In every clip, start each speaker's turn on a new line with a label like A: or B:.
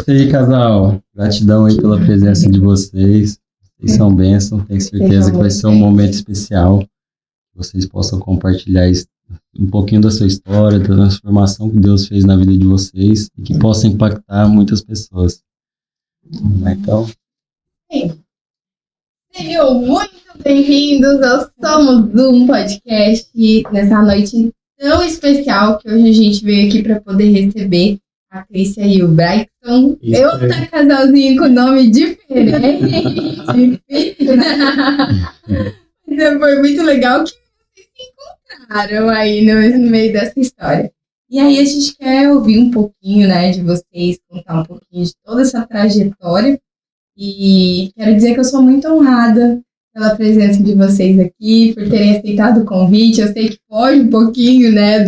A: isso aí, casal. Gratidão aí pela presença de vocês. Vocês são bênçãos. Tenho certeza que vai ser um momento especial. Vocês possam compartilhar um pouquinho da sua história, da transformação que Deus fez na vida de vocês e que possa impactar muitas pessoas. Então,
B: sejam muito bem-vindos ao Somos Um Podcast, nessa noite tão especial que hoje a gente veio aqui para poder receber a Clícia e o Braixton. Outro casalzinho com nome diferente. Mas foi muito legal que vocês se encontraram aí no meio dessa história. E aí a gente quer ouvir um pouquinho, né, de vocês, contar um pouquinho de toda essa trajetória. E quero dizer que eu sou muito honrada pela presença de vocês aqui, por terem aceitado o convite. Eu sei que foge um pouquinho, né,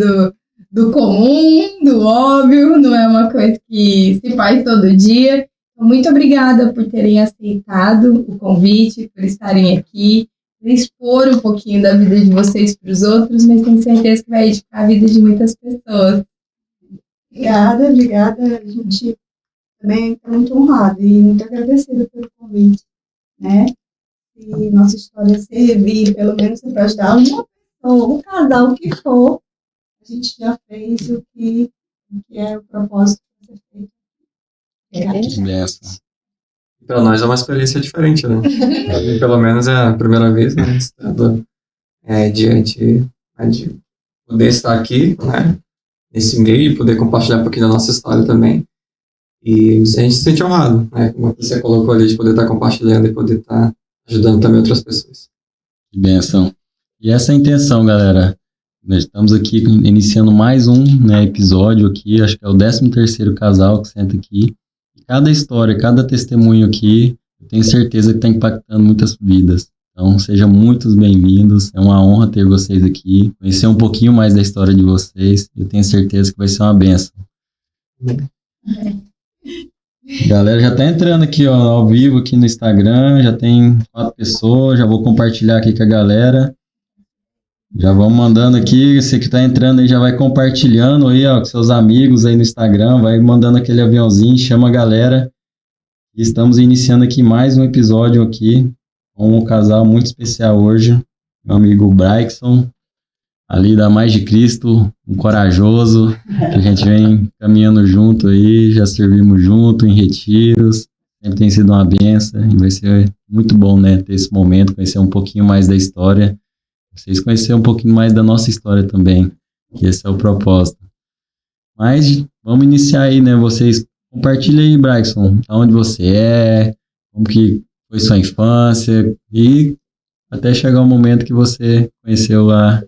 B: do comum, do óbvio, não é uma coisa que se faz todo dia. Então, muito obrigada por terem aceitado o convite, por estarem aqui, por expor um pouquinho da vida de vocês para os outros, mas tenho certeza que vai edificar a vida de muitas pessoas.
C: Obrigada. A gente também está muito honrado e muito agradecida pelo convite, né? E nossa história servir, pelo menos para ajudar uma pessoa, um casal que for, a gente já fez o que é o propósito de ser feito.
D: Para nós é uma experiência diferente, né? Pelo menos é a primeira vez, né? Estando diante de poder estar aqui, né? Nesse meio e poder compartilhar um pouquinho da nossa história também. E a gente se sente honrado, né? Como você colocou ali, de poder estar compartilhando e poder estar ajudando também outras pessoas.
A: Que bênção. E essa é a intenção, galera. Nós estamos aqui iniciando mais um, né, episódio aqui, acho que é o 13º casal que senta aqui. E cada história, cada testemunho aqui, eu tenho certeza que está impactando muitas vidas. Então, sejam muito bem-vindos. É uma honra ter vocês aqui, conhecer um pouquinho mais da história de vocês. Eu tenho certeza que vai ser uma bênção. Galera, já tá entrando aqui, ó, ao vivo aqui no Instagram, já tem 4 pessoas, já vou compartilhar aqui com a galera. Já vamos mandando aqui, você que tá entrando aí já vai compartilhando aí, ó, com seus amigos aí no Instagram, vai mandando aquele aviãozinho, chama a galera. E estamos iniciando aqui mais um episódio aqui com um casal muito especial hoje, meu amigo Braixton, ali da Mais de Cristo, um corajoso, que a gente vem caminhando junto aí, já servimos junto em retiros, sempre tem sido uma benção e vai ser muito bom, né, ter esse momento, conhecer um pouquinho mais da história, vocês conhecerem um pouquinho mais da nossa história também, que esse é o propósito. Mas vamos iniciar aí, né, vocês compartilhem aí, Braixton, onde você é, como que foi sua infância e até chegar o momento que você conheceu a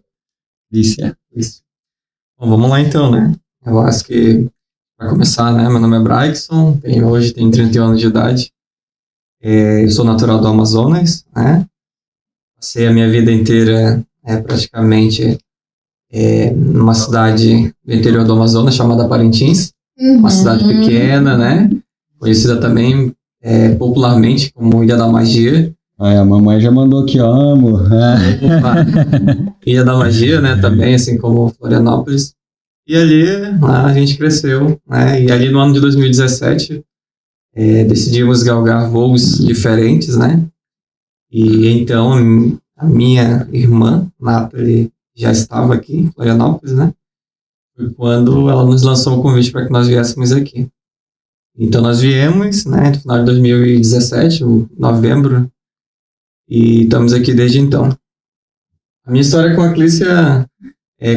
A: Clícia.
D: Isso. Bom, vamos lá então, né? Eu acho que, para começar, né? Meu nome é Braixton, hoje tenho 31 anos de idade. Eu sou natural do Amazonas, né? Passei a minha vida inteira praticamente numa cidade do interior do Amazonas chamada Parintins, uma cidade pequena, né? Conhecida também popularmente como Ilha da Magia.
A: A mamãe já mandou aqui, ó, amo.
D: Ilha da Magia, né, também, assim como Florianópolis. E ali a gente cresceu, né, e ali no ano de 2017 decidimos galgar voos diferentes, né, e então a minha irmã, Nathalie, já estava aqui em Florianópolis, né, foi quando ela nos lançou o convite para que nós viéssemos aqui. Então nós viemos, né, no final de 2017, em novembro, e estamos aqui desde então. A minha história com a Clícia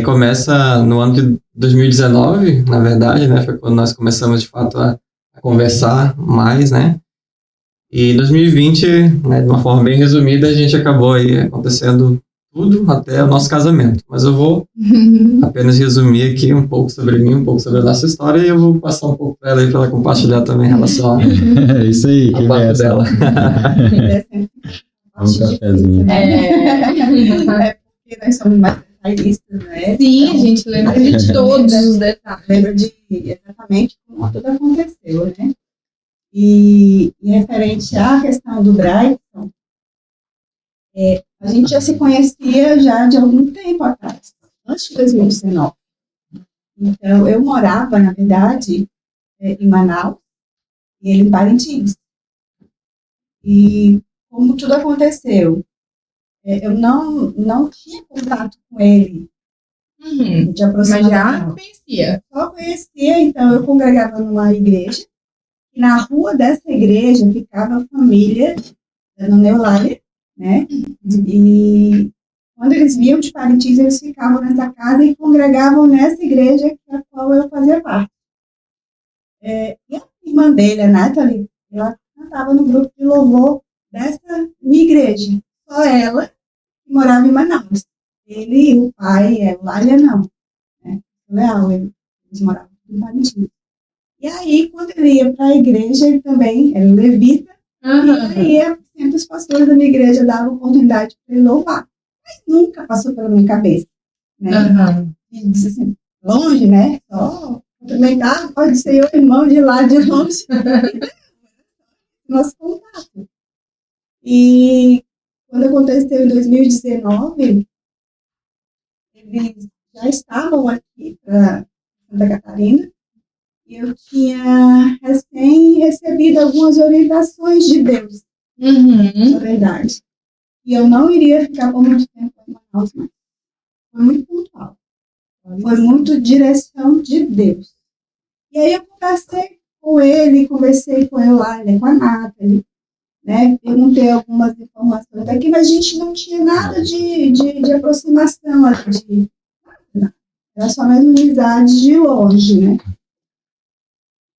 D: começa no ano de 2019, na verdade, né? Foi quando nós começamos, de fato, a conversar mais, né? E em 2020, né, de uma forma bem resumida, a gente acabou aí acontecendo tudo até o nosso casamento. Mas eu vou apenas resumir aqui um pouco sobre mim, um pouco sobre a nossa história, e eu vou passar um pouco para ela aí, para ela compartilhar também em relação
A: É isso aí,
D: à parte dela.
A: Um cafezinho.
C: Porque nós somos mais detalhistas, né?
B: Sim, a gente lembra de todos os detalhes.
C: Lembra de exatamente como tudo aconteceu, né? E referente à questão do Braixton, a gente já se conhecia já de algum tempo atrás, antes de 2019. Então, eu morava, na verdade, em Manaus, e ele em Parintins. E como tudo aconteceu, eu não tinha contato com ele de
B: Mas já
C: aproximação.
B: conhecia.
C: Só conhecia, então eu congregava numa igreja, e na rua dessa igreja ficava a família da Dona Eulália, né? E quando eles vinham de Parintins, eles ficavam nessa casa e congregavam nessa igreja a qual eu fazia parte. E a irmã dele, a Nathalie, ela cantava no grupo de louvor dessa minha igreja. Só ela que morava em Manaus. Ele e o pai, a Eulália, não. Né? Leal, eles moravam em Parintins. E aí, quando ele ia para a igreja, ele também era levita. E aí, sempre os pastores da minha igreja davam oportunidade para ele louvar. Mas nunca passou pela minha cabeça. Né? E disse assim, longe, né? Só cumprimentar, pode ser o irmão de lá de longe. Nosso contato. E quando aconteceu em 2019, eles já estavam aqui para Santa Catarina. E eu tinha recém recebido algumas orientações de Deus, na verdade. E eu não iria ficar por muito tempo em Manaus, mas foi muito pontual. Foi muito direção de Deus. E aí eu conversei com ele, conversei com a Eulália, com a Nathalie, né? Perguntei algumas informações daqui, mas a gente não tinha nada de aproximação, era só mesmo amizade de longe, né?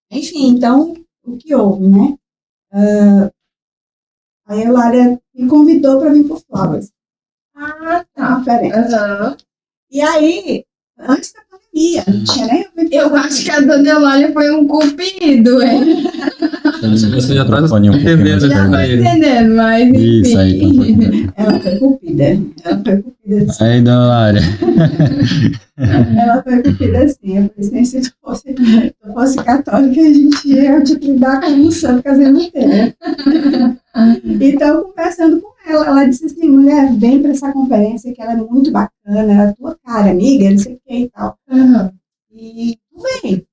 C: Enfim, então, o que houve, né? A Eulália me convidou para vir para o Flowers.
B: Tá.
C: Conferência. E aí, antes da pandemia, não tinha nem ouvido
B: Eu
C: falar.
B: acho que a Dona Eulália foi um cupido, hein?
D: Você já tá
A: Microfone um pouquinho mais
D: entendendo
B: Já
A: perto.
B: tô
D: aí.
B: entendendo, mas enfim.
A: Isso aí, tá um pouquinho perto.
C: Ela foi cupida.
A: Aí, dona Lária.
C: Ela foi cupida assim. Eu falei assim, se eu fosse católica, a gente ia lidar com um santo casamento inteiro. Então, conversando com ela disse assim, mulher, vem para essa conferência que ela é muito bacana, ela é tua cara, amiga, não sei o que e tal. E tu vem.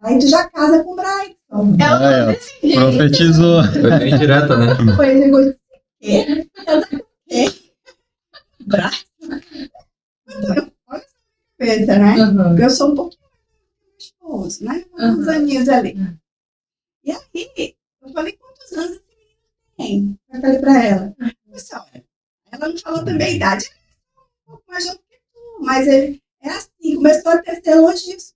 C: Aí tu já casa com o Brian.
B: Ela desse jeito.
A: Profetizou.
D: Foi bem direta, né?
C: Foi esse negócio de quê? Braço? Olha essa cabeça, né? Porque eu sou um pouquinho mais esposo, né? Uns aninhos ali. E aí, eu falei, quantos anos esse menino tem? Eu falei pra ela. Ela não falou também a idade, um pouco mais jovem que tu, mas ele é assim, começou a tecer elogios.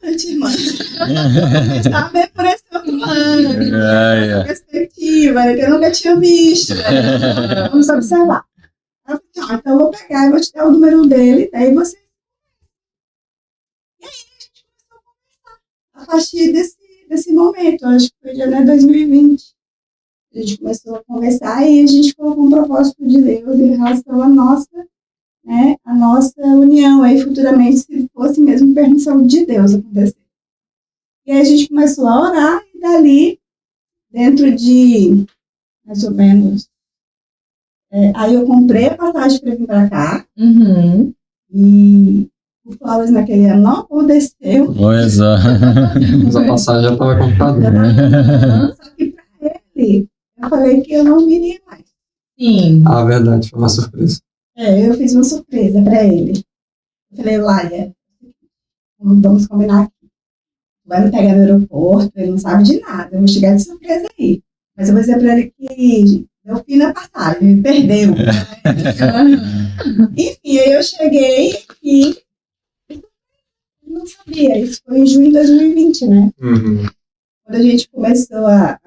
C: Irmã. Estava bem por esse outro ano, essa perspectiva, que eu nunca tinha visto. Vamos observar. Eu falei, então eu vou pegar e vou te dar o número dele, daí você. E aí a gente começou a conversar. A partir desse momento, acho que foi de janeiro de 2020. A gente começou a conversar e a gente colocou um propósito de Deus em relação à nossa, né, a nossa união aí futuramente, se fosse mesmo permissão de Deus acontecer. E aí a gente começou a orar e dali, dentro de mais ou menos, aí eu comprei a passagem para vir para cá e o Flowers naquele ano não aconteceu.
A: Olha só.
D: Mas a passagem já estava comprada.
C: Só que para ele, eu falei que eu não viria mais.
B: Sim.
D: Ah, verdade, foi uma surpresa.
C: Eu fiz uma surpresa para ele. Eu falei, Lália, vamos combinar aqui. Vai me pegar no aeroporto, ele não sabe de nada, eu vou chegar de surpresa aí. Mas eu vou dizer para ele que deu fim na passagem, me perdeu. Enfim, aí eu cheguei e não sabia, isso foi em junho de 2020, né? Quando a gente começou a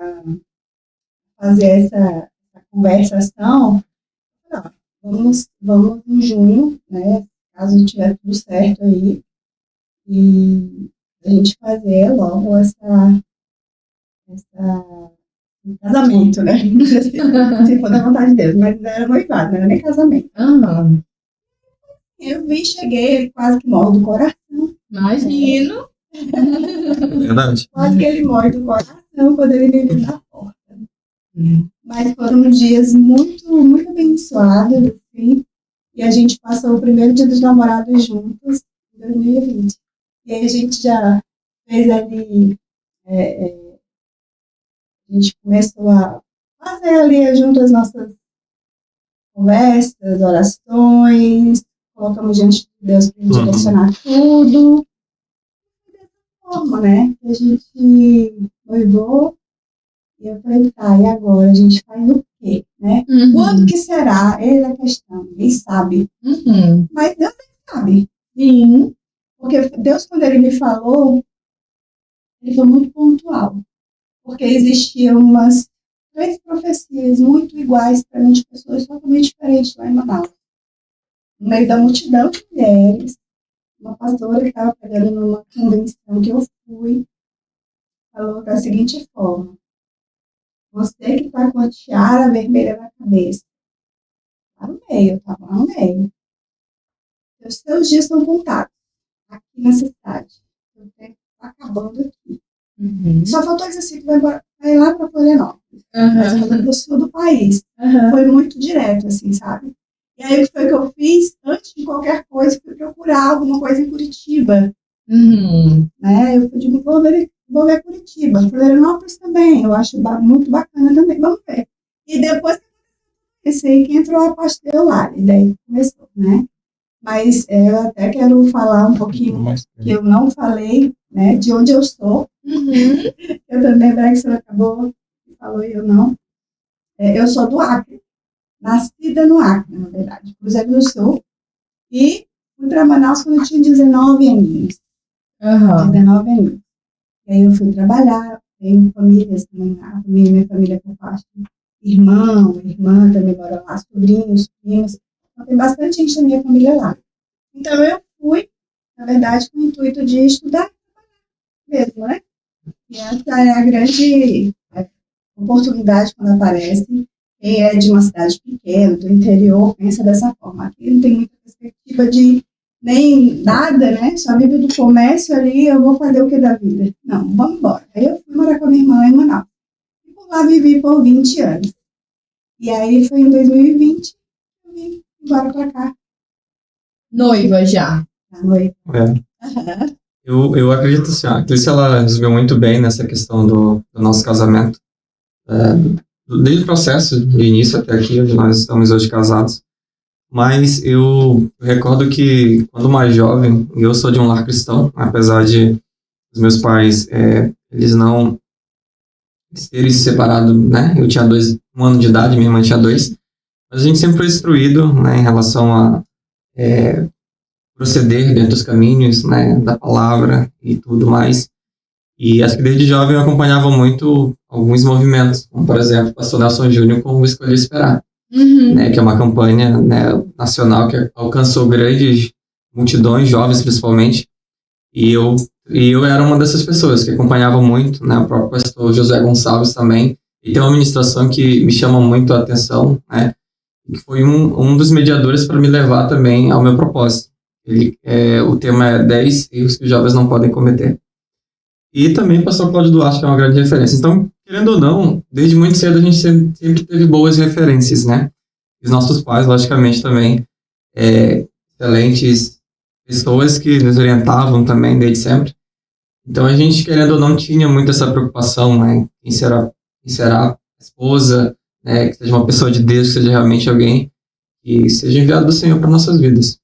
C: fazer essa conversação, vamos em junho, né? Caso tiver tudo certo aí, e a gente fazer logo esse casamento, né? Se for da vontade de Deus, mas não era noivado, não era nem casamento. Eu cheguei, ele quase que morre do coração.
B: Imagino.
D: Verdade.
C: Quase que ele morre do coração quando ele me viu na porta. Mas foram dias muito, muito abençoados, assim, e a gente passou o primeiro dia dos namorados juntos em 2020. E aí a gente já fez ali, a gente começou a fazer ali junto as nossas conversas, orações, colocamos diante de Deus para a gente direcionar tudo. Dessa forma, né? Que a gente noivou. E eu falei, tá, e agora? A gente faz o quê, né? Quando que será? Eis a questão, ninguém sabe. Mas Deus sabe. Sim. Porque Deus, quando Ele me falou, Ele foi muito pontual. Porque existiam umas 3 profecias muito iguais para mim, de pessoas totalmente diferentes lá em Manaus. No meio da multidão de mulheres, uma pastora que estava pregando numa convenção que eu fui, falou da seguinte forma: você que está com a tiara vermelha na cabeça, lá no meio, eu estava lá no meio. Os seus dias são contados aqui nessa cidade. O tempo está acabando aqui. Só faltou dizer assim, que vai lá para Florianópolis. Mas falando do sul do país. Foi muito direto, assim, sabe? E aí, o que foi que eu fiz? Antes de qualquer coisa, fui procurar alguma coisa em Curitiba. Né? Eu fui vou ver Curitiba. Florianópolis também, eu acho muito bacana também. Vamos ver. E depois que entrou a pastel lá, e daí começou, né? Mas eu até quero falar um pouquinho, que eu não falei, né, de onde eu sou. Eu também, Brexon acabou, falou e eu não. Eu sou do Acre, nascida no Acre, na verdade, Cruzeiro do Sul. E fui para Manaus quando eu tinha 19 aninhos. 19 aninhos. E aí eu fui trabalhar, tenho famílias também lá, minha família por parte irmã também mora lá, sobrinhos, primos. Então tem bastante gente da minha família lá. Então eu fui, na verdade, com o intuito de estudar mesmo, né? E essa é a grande oportunidade quando aparece. Quem é de uma cidade pequena, do interior, pensa dessa forma. Aqui não tem muita perspectiva de nem nada, né? Só vive do comércio ali, eu vou fazer o que da vida? Não, vamos embora. Aí eu fui morar com a minha irmã em Manaus. E por lá vivi por 20 anos. E aí foi em 2020 que eu vim embora pra cá.
B: Noiva já.
C: Noiva.
D: Eu acredito assim, a Clícia, ela resolveu muito bem nessa questão do nosso casamento. Desde o processo, de início até aqui, onde nós estamos hoje casados. Mas eu recordo que, quando mais jovem, eu sou de um lar cristão, apesar de os meus pais, eles não terem se separado, né? Eu tinha 1 ano de idade, minha irmã tinha 2. Mas a gente sempre foi instruído, né, em relação a proceder dentro dos caminhos, né, da palavra e tudo mais. E acho que desde jovem eu acompanhava muito alguns movimentos, como, por exemplo, o pastor Nelson Júnior com o Escolhi Esperar, né, que é uma campanha, né, nacional que alcançou grandes multidões, jovens principalmente. E eu era uma dessas pessoas que acompanhava muito, né, o próprio pastor José Gonçalves também. E tem uma ministração que me chama muito a atenção, né, que foi um dos mediadores para me levar também ao meu propósito. O tema é 10 erros que os jovens não podem cometer. E também o pastor Cláudio Duarte, que é uma grande referência. Então, querendo ou não, desde muito cedo a gente sempre teve boas referências, né? Os nossos pais, logicamente, também, excelentes pessoas que nos orientavam também desde sempre. Então, a gente, querendo ou não, tinha muito essa preocupação, né? Quem será a esposa, né? Que seja uma pessoa de Deus, que seja realmente alguém que seja enviado do Senhor para nossas vidas.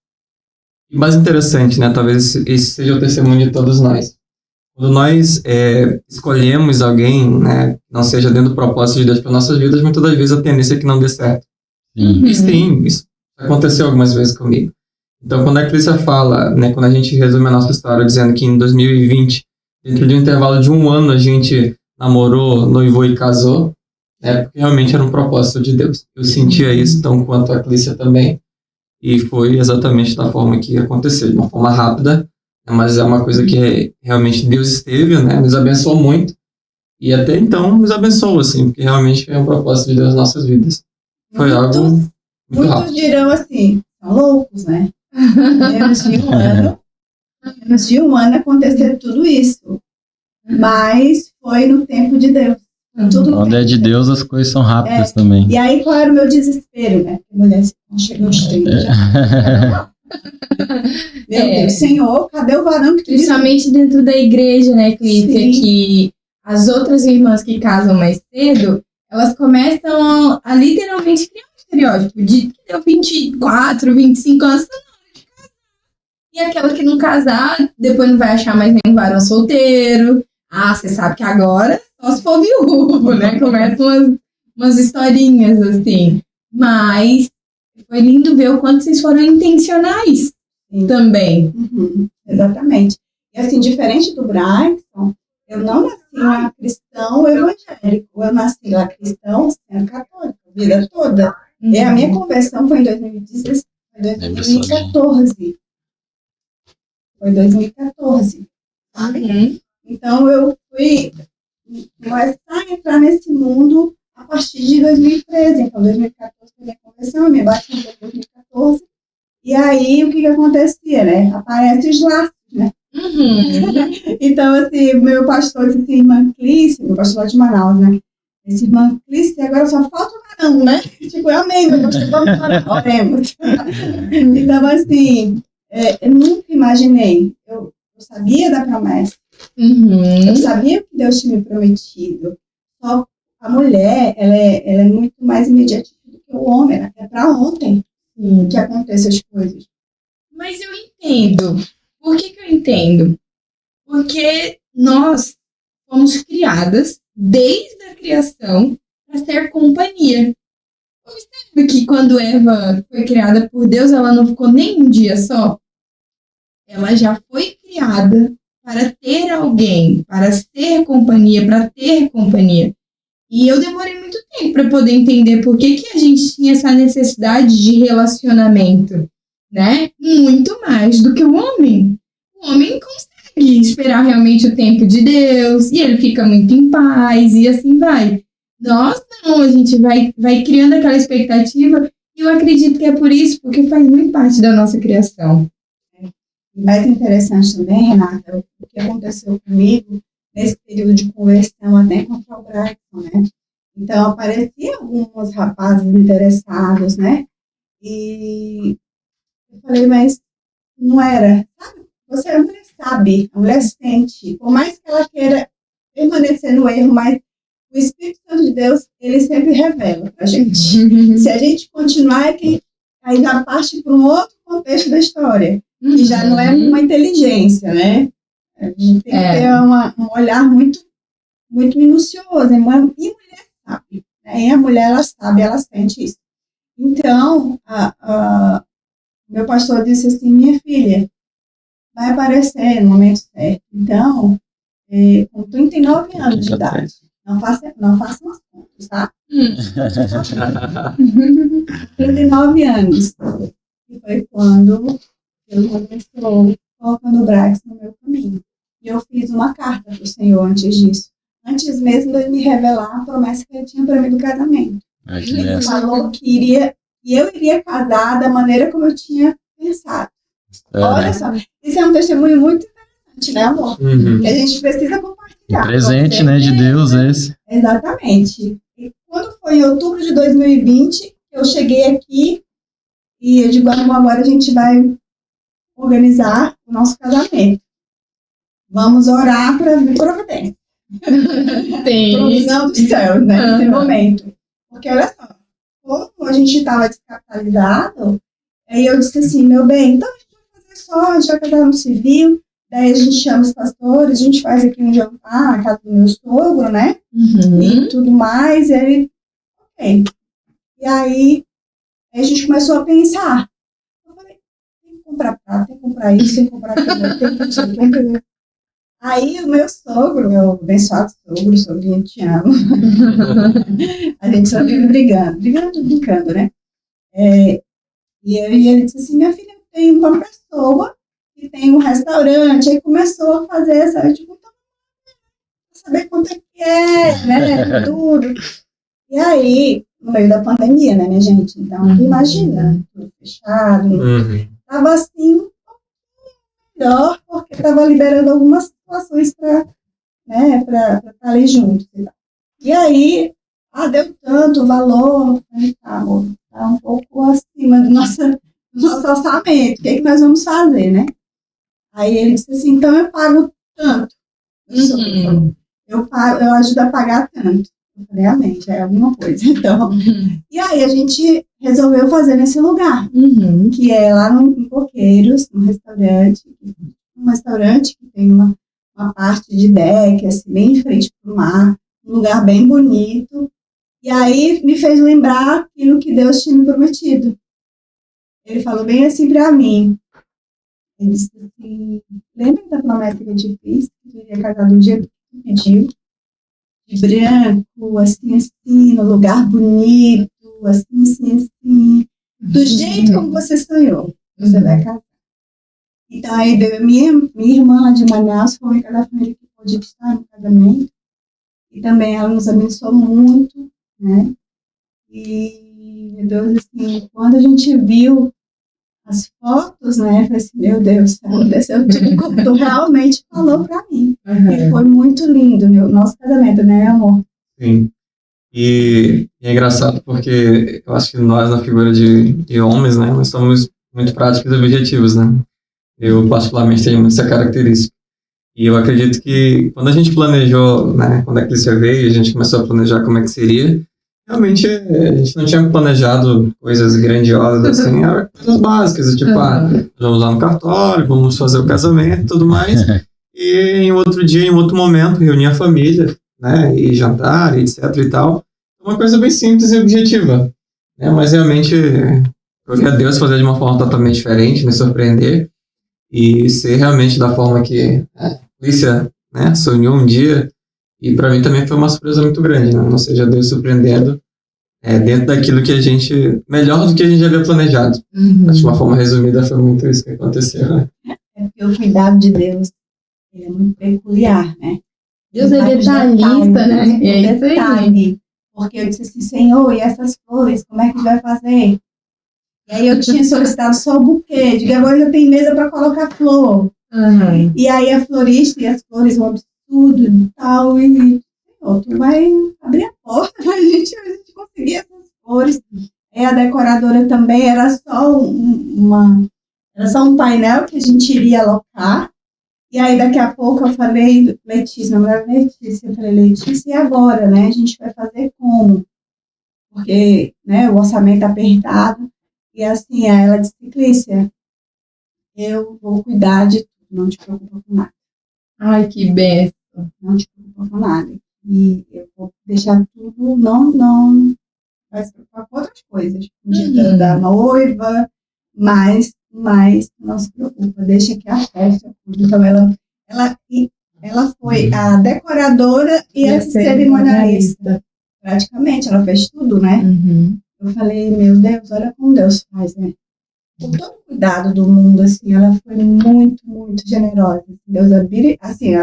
D: E mais interessante, né? Talvez esse seja o testemunho de todos nós. Quando nós escolhemos alguém, né, não seja dentro do propósito de Deus para nossas vidas, muitas das vezes a tendência é que não dê certo. E sim, isso aconteceu algumas vezes comigo. Então, quando a Clícia fala, né, quando a gente resume a nossa história dizendo que em 2020, dentro de um intervalo de 1 ano, a gente namorou, noivou e casou, porque realmente era um propósito de Deus. Eu sentia isso, tão quanto a Clícia também, e foi exatamente da forma que aconteceu, de uma forma rápida, mas é uma coisa que realmente Deus esteve, né, nos abençoou muito, e até então nos abençoou, assim, porque realmente é um propósito de Deus nas nossas vidas. Foi algo muito rápido.
C: Muitos dirão assim, são loucos, né? Menos de um ano acontecer tudo isso, mas foi no tempo de Deus.
A: Quando é de Deus, as coisas são rápidas também.
C: E aí, qual era o meu desespero, né? Porque mulher, não chegou os 30 já. Meu Deus, Senhor, cadê o varão que tu disse?
B: Principalmente dentro da igreja, né, Clícia,
C: Sim.
B: que as outras irmãs que casam mais cedo, elas começam a literalmente criar um estereótipo de que deu 24, 25 anos, tá na hora de casar. E aquela que não casar, depois não vai achar mais nenhum varão solteiro. Ah, você sabe que agora só se for viúvo, né? Começam umas historinhas assim. Mas foi lindo ver o quanto vocês foram intencionais
C: Sim.
B: também.
C: Uhum, exatamente. E assim, diferente do Braxton, eu não nasci lá cristão evangélico. Eu nasci lá cristão sendo católico, a vida toda. E a minha conversão foi em 2016, foi 2014. Foi 2014.
B: Uhum.
C: Então, eu fui começar a entrar nesse mundo a partir de 2013. Então, 2014 foi minha conversão, eu me bati em 2014. E aí, o que acontecia, né? Aparecem os laços, né?
B: Uhum.
C: Então, assim, meu pastor disse assim, irmã Clícia, meu pastor lá de Manaus, né? Esse irmã Clícia, agora só falta o varão, né? Tipo, eu amei, meu pastor, vamos orar, oremos. Então, assim, eu nunca imaginei. Eu sabia da promessa.
B: Uhum.
C: Eu sabia o que Deus tinha me prometido. Só a mulher, ela é muito mais imediatista do que o homem. Ela quer para ontem que aconteçam as coisas.
B: Mas eu entendo. Por que eu entendo? Porque nós fomos criadas, desde a criação, para ser companhia. Observe que quando Eva foi criada por Deus, ela não ficou nem um dia só. Ela já foi criada para ter alguém, para ser companhia, para ter companhia. E eu demorei muito tempo para poder entender por que a gente tinha essa necessidade de relacionamento, né? Muito mais do que o homem. O homem consegue esperar realmente o tempo de Deus, e ele fica muito em paz, e assim vai. Nós não, a gente vai criando aquela expectativa, e eu acredito que é por isso, porque faz muito parte da nossa criação.
C: Mais interessante também, Renata, o que aconteceu comigo nesse período de conversão até contra o Braxton, né? Então, apareciam alguns rapazes interessados, né? E eu falei, mas não era, sabe? A mulher sabe, a mulher sente, por mais que ela queira permanecer no erro, mas o Espírito Santo de Deus, ele sempre revela pra gente. Se a gente continuar, é que aí já parte para um outro contexto da história. Que já não é uma inteligência, né? A gente tem que ter um olhar muito, muito minucioso. E mulher sabe, né? E a mulher, ela sabe, ela sente isso. Então, meu pastor disse assim, minha filha, vai aparecer no momento certo. Então, com 39 anos de idade, não façam as contas, tá? 39 anos. E foi quando Deus começou colocando o Braxton no meu caminho. E eu fiz uma carta para o Senhor antes disso. Antes mesmo de ele me revelar a promessa que ele tinha para mim do casamento. Ele falou que eu iria casar da maneira como eu tinha pensado. Olha só, isso é um testemunho muito interessante, né, amor? Que a gente precisa compartilhar.
A: Um presente, né, de Deus esse.
C: Exatamente. E quando foi em outubro de 2020, eu cheguei aqui e eu digo, agora a gente vai organizar o nosso casamento. Vamos orar para vir providência. Provisão dos céus, né, nesse momento. Porque, olha só, como a gente estava descapitalizado, aí eu disse assim, meu bem, então a gente vai fazer só, a gente vai casar no civil, daí a gente chama os pastores, a gente faz aqui um jantar na casa do meu sogro, né, e tudo mais, e aí, ok. E aí a gente começou a pensar, tem que comprar prato, tem que comprar isso, tem que comprar aquilo, tem que... Aí o meu sogro, meu abençoado sogrinho, te amo. A gente só vive brincando, né? E ele disse assim, minha filha, eu tenho uma pessoa que tem um restaurante. Aí começou a fazer essa, tipo, pra saber quanto é que é, né? Tudo. E aí, no meio da pandemia, né, minha gente? Então, imagina, tudo fechado. Tava assim, um pouquinho melhor, porque tava liberando algumas situações para, né, para estar ali juntos. E aí, deu tanto valor, tá, amor, tá um pouco acima do nosso orçamento, o que é que nós vamos fazer, né? Aí ele disse assim, então eu pago tanto. Eu ajudo a pagar tanto. Eu falei, amém, já é alguma coisa. Então, e aí a gente resolveu fazer nesse lugar, que é lá em Coqueiros, um restaurante que tem uma parte de deck, assim, bem em frente para o mar, um lugar bem bonito. E aí me fez lembrar aquilo que Deus tinha me prometido. Ele falou bem assim para mim. Ele disse assim, lembra da promessa que eu te fiz? Que tu iria casar do dia que tu pediu? De branco, assim, no lugar bonito, assim. Do jeito como você sonhou, você vai casar. Então, aí veio minha irmã de Manaus, foi a família que pôde estar no casamento. E também ela nos abençoou muito, né? E, meu Deus, assim, quando a gente viu as fotos, né, eu falei assim, meu Deus, aconteceu tudo como tu realmente falou pra mim. E foi muito lindo, nosso casamento, né, amor?
D: Sim. E é engraçado porque eu acho que nós, na figura de homens, né, nós somos muito práticos e objetivos, né? Eu, particularmente, tenho essa característica. E eu acredito que quando a gente planejou, né, quando a Clícia veio, a gente começou a planejar como é que seria, realmente a gente não tinha planejado coisas grandiosas assim, eram coisas básicas, tipo, vamos lá no cartório, vamos fazer o casamento e tudo mais. E em outro dia, em outro momento, reunir a família, né, e jantar, etc e tal. Uma coisa bem simples e objetiva, né, mas realmente eu vi a Deus fazer de uma forma totalmente diferente, me surpreender e ser realmente da forma que a Clícia, né, sonhou um dia. E para mim também foi uma surpresa muito grande, né? Ou seja, Deus surpreendendo dentro daquilo que a gente, melhor do que a gente já havia planejado. Acho que de uma forma resumida foi muito isso que aconteceu, né?
C: É porque o cuidado de Deus ele é muito peculiar, né?
B: Deus é detalhista, né?
C: É detalhe. Porque eu disse assim, Senhor, e essas flores, como é que a gente vai fazer? E aí eu tinha solicitado só o buquê, digo, agora já tem mesa para colocar flor. E aí a florista e as flores vão tudo e tal, e tu vai abrir a porta pra gente conseguir essas flores. E a decoradora também era só um painel que a gente iria alocar. E aí daqui a pouco eu falei, Letícia, não era Letícia, eu falei, Letícia, e agora, né? A gente vai fazer como? Porque, né, o orçamento apertado. E assim, aí ela disse, Clícia, eu vou cuidar de tudo, não te preocupa com nada.
B: Ai, que benção.
C: Não te preocupa com nada. E eu vou deixar tudo, não vai se preocupar com outras coisas. O dia da noiva, mas não se preocupa, deixa que a festa cuide. Então ela foi a decoradora e a cerimonialista. Praticamente, ela fez tudo, né? Eu falei, meu Deus, olha como Deus faz, né? Com todo o cuidado do mundo, assim, ela foi muito, muito generosa. Deus assim,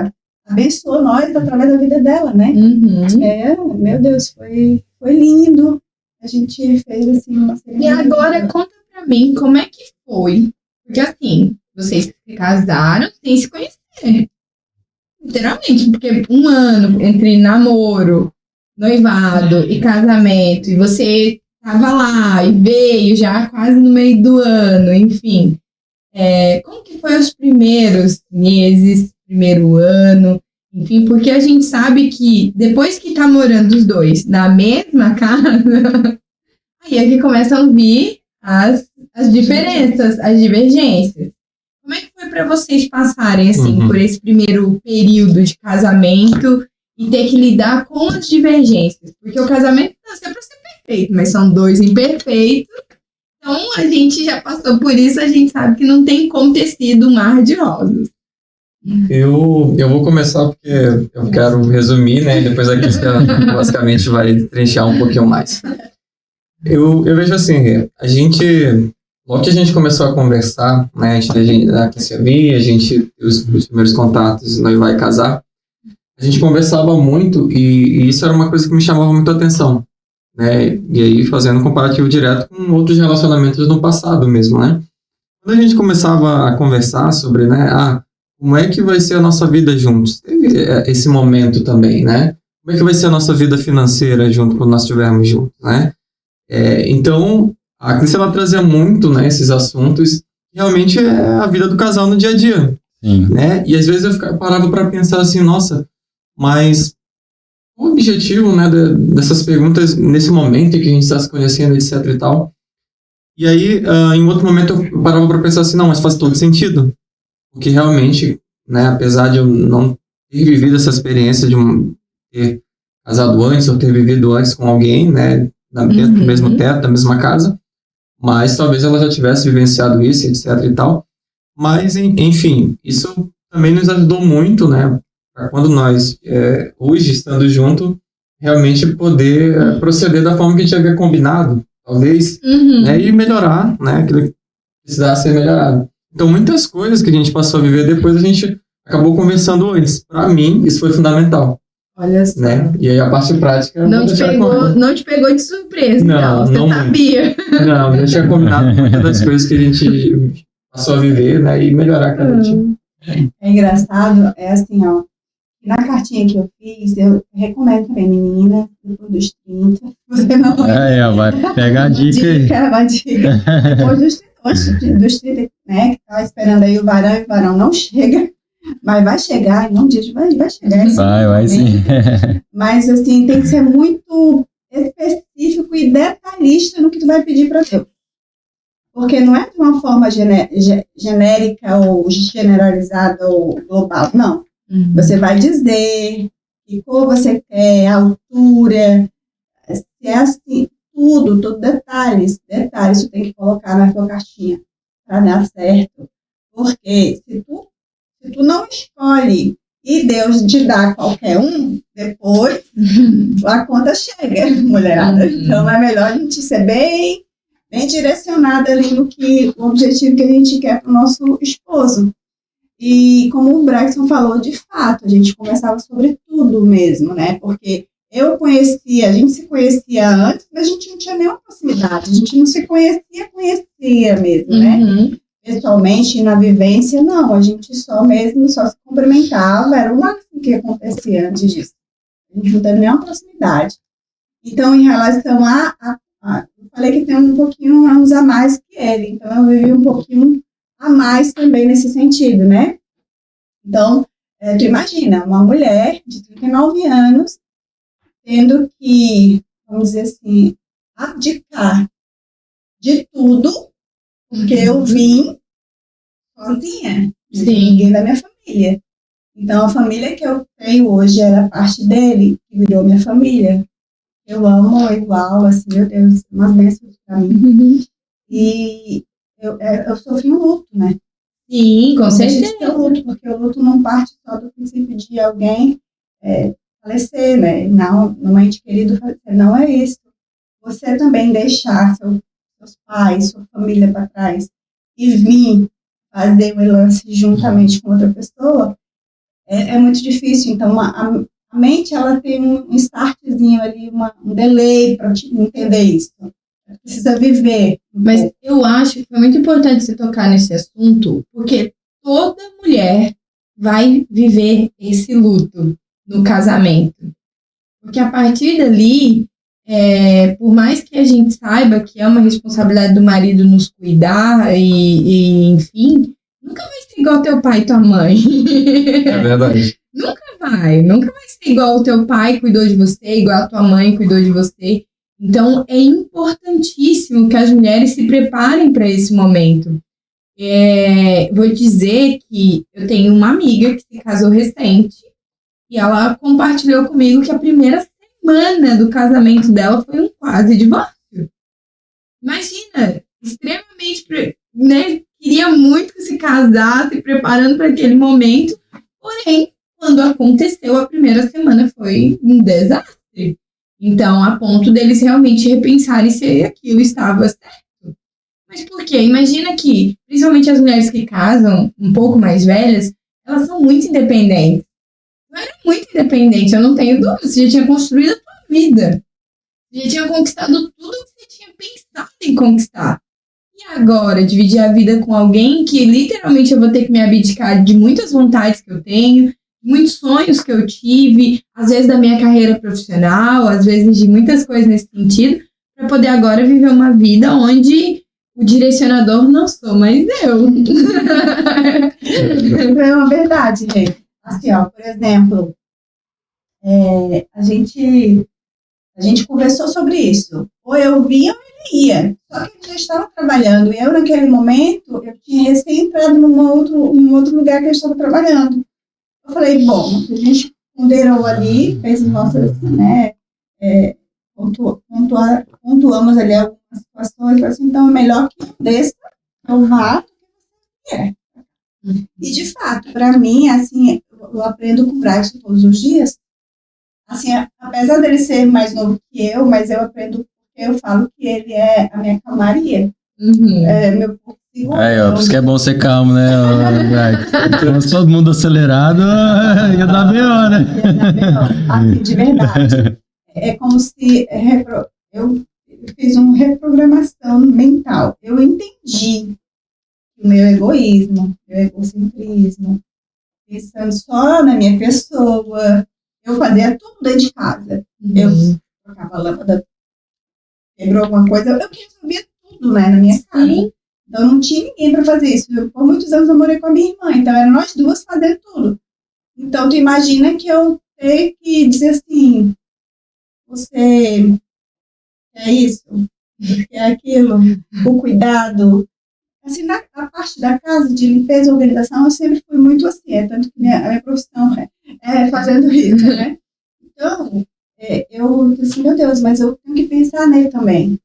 C: abençoou nós através da vida dela, né? Meu Deus, foi lindo. A gente fez, assim, uma cerimônia.
B: E agora, conta pra mim, como é que foi? Porque, assim, vocês se casaram sem se conhecer. Literalmente, porque um ano entre namoro, noivado e casamento, e você tava lá e veio já quase no meio do ano, enfim. Como que foi os primeiros meses, primeiro ano, enfim, porque a gente sabe que depois que tá morando os dois na mesma casa, aí é que começam a vir as diferenças, as divergências. Como é que foi para vocês passarem, assim, por esse primeiro período de casamento e ter que lidar com as divergências? Porque o casamento não é para ser perfeito, mas são dois imperfeitos. Então, a gente já passou por isso, a gente sabe que não tem como ter sido um mar de rosas.
D: Eu vou começar porque eu quero resumir, né? E depois a Clícia basicamente vai trinchar um pouquinho mais. Eu vejo assim, logo que a gente começou a conversar, né? A Clícia via, a gente os primeiros contatos, noivar e casar, a gente conversava muito e isso era uma coisa que me chamava muito a atenção, né? E aí fazendo um comparativo direto com outros relacionamentos no passado mesmo, né? Quando a gente começava a conversar sobre, né? Como é que vai ser a nossa vida juntos? Teve esse momento também, né? Como é que vai ser a nossa vida financeira junto quando nós estivermos juntos, né? Então, a Clícia, ela trazia muito, né, esses assuntos, que realmente é a vida do casal no dia a dia,
A: Sim.
D: né? E às vezes eu parava para pensar assim, nossa, mas o objetivo, né, dessas perguntas nesse momento em que a gente está se conhecendo, etc e tal. E aí, em outro momento, eu parava para pensar assim, não, mas faz todo sentido. Porque realmente, né, apesar de eu não ter vivido essa experiência de ter casado antes ou ter vivido antes com alguém, né, dentro do mesmo teto, da mesma casa, mas talvez ela já tivesse vivenciado isso, etc e tal. Mas, enfim, isso também nos ajudou muito, né, para quando nós, hoje, estando junto, realmente poder proceder da forma que a gente havia combinado, talvez, né, e melhorar, né, aquilo que precisasse ser melhorado. Então, muitas coisas que a gente passou a viver depois, a gente acabou conversando antes. Para mim, isso foi fundamental.
B: Olha só.
D: Né? E aí, a parte prática...
B: Não te pegou de surpresa,
D: não,
B: então. Você sabia.
D: Não, eu tinha combinado muitas das coisas que a gente passou a viver, né, e melhorar cada dia.
C: É engraçado, é assim, ó. Na cartinha que eu fiz, eu recomendo também, menina, depois dos 30. Você não
A: vai pegar a dica aí.
C: Uma dica. Depois dos 30, né, que tá esperando aí o varão, e o varão não chega, mas vai chegar, em nome de Deus, vai chegar.
A: Vai sim.
C: Mas, assim, tem que ser muito específico e detalhista no que tu vai pedir para Deus. Porque não é de uma forma genérica ou generalizada ou global, não. Você vai dizer que cor você quer, a altura, se é assim, tudo detalhes tu tem que colocar na tua caixinha para dar certo. Porque se tu não escolhe e Deus te dá qualquer um, depois a conta chega, mulherada. Então é melhor a gente ser bem direcionada ali no o objetivo que a gente quer para o nosso esposo. E como o Braxton falou, de fato, a gente conversava sobre tudo mesmo, né? Porque a gente se conhecia antes, mas a gente não tinha nenhuma proximidade, a gente não se conhecia mesmo, né? Pessoalmente, na vivência, não, a gente só se cumprimentava, era o máximo que acontecia antes disso. A gente não teve nenhuma proximidade. Então, em relação eu falei que tem um pouquinho anos a mais que ele, então eu vivi um pouquinho a mais também nesse sentido, né? Então, tu imagina, uma mulher de 39 anos tendo que, vamos dizer assim, abdicar de tudo, porque eu vim sozinha, ninguém da minha família. Então, a família que eu tenho hoje era parte dele, que virou minha família. Eu amo igual, assim, meu Deus, umas bênçãos pra mim. E eu sofri um luto, né?
B: Sim, com certeza.
C: Porque o luto não parte só do princípio de alguém falecer, né? Não, um ente querido falecer. Não é isso. Você também deixar seus pais, sua família para trás e vir fazer o lance juntamente com outra pessoa é muito difícil. Então, a mente, ela tem um startzinho ali, um delay para entender isso. Precisa viver.
B: Mas eu acho que foi muito importante você tocar nesse assunto, porque toda mulher vai viver esse luto no casamento. Porque a partir dali, por mais que a gente saiba que é uma responsabilidade do marido nos cuidar e enfim, nunca vai ser igual teu pai e tua mãe.
D: É verdade.
B: Nunca vai ser igual o teu pai cuidou de você, igual a tua mãe cuidou de você. Então, é importantíssimo que as mulheres se preparem para esse momento. Vou dizer que eu tenho uma amiga que se casou recente e ela compartilhou comigo que a primeira semana do casamento dela foi um quase divórcio. Imagina, extremamente, né, queria muito se casar, se preparando para aquele momento, porém, quando aconteceu, a primeira semana foi um desastre. Então, a ponto deles realmente repensarem se aquilo estava certo. Mas por quê? Imagina que, principalmente as mulheres que casam um pouco mais velhas, elas são muito independentes. Eu era muito independente, eu não tenho dúvida. Você já tinha construído a sua vida. Você já tinha conquistado tudo que você tinha pensado em conquistar. E agora, dividir a vida com alguém que literalmente eu vou ter que me abdicar de muitas vontades que eu tenho, muitos sonhos que eu tive, às vezes da minha carreira profissional, às vezes de muitas coisas nesse sentido, para poder agora viver uma vida onde o direcionador não sou mais eu.
C: É uma verdade, gente. Assim, ó, por exemplo, a gente conversou sobre isso. Ou eu vinha ou ele ia. Só que ele já estava trabalhando. E eu, naquele momento, eu tinha recém entrado num outro lugar que eu estava trabalhando. Eu falei, bom, a gente ponderou ali, fez as nossas, né, pontuamos ali algumas situações, assim, então é melhor que eu desça, eu vá, do que você quer. E, de fato, para mim, assim, eu aprendo com o Bryson todos os dias. Assim, apesar dele ser mais novo que eu, mas eu aprendo porque eu falo que ele é a minha calmaria. Meu porto seguro.
A: Por isso que é bom ser calmo, né? Se todo mundo acelerado, ia dar B.O., né?
C: Assim, de verdade. É como se eu fiz uma reprogramação mental. Eu entendi o meu egoísmo, meu egocentrismo, pensando só na minha pessoa. Eu fazia tudo dentro de casa. Eu trocava a lâmpada, quebrou alguma coisa, eu resolvia tudo, né, na minha casa. Sim. Então não tinha ninguém para fazer isso. Por muitos anos eu morei com a minha irmã, então eram nós duas fazendo tudo. Então tu imagina que eu tenho que dizer assim, você quer isso, você quer aquilo, o cuidado. Assim, na parte da casa, de limpeza e organização, eu sempre fui muito assim, tanto que a minha profissão é fazendo isso, né? Então, eu disse assim, meu Deus, mas eu tenho que pensar nele também.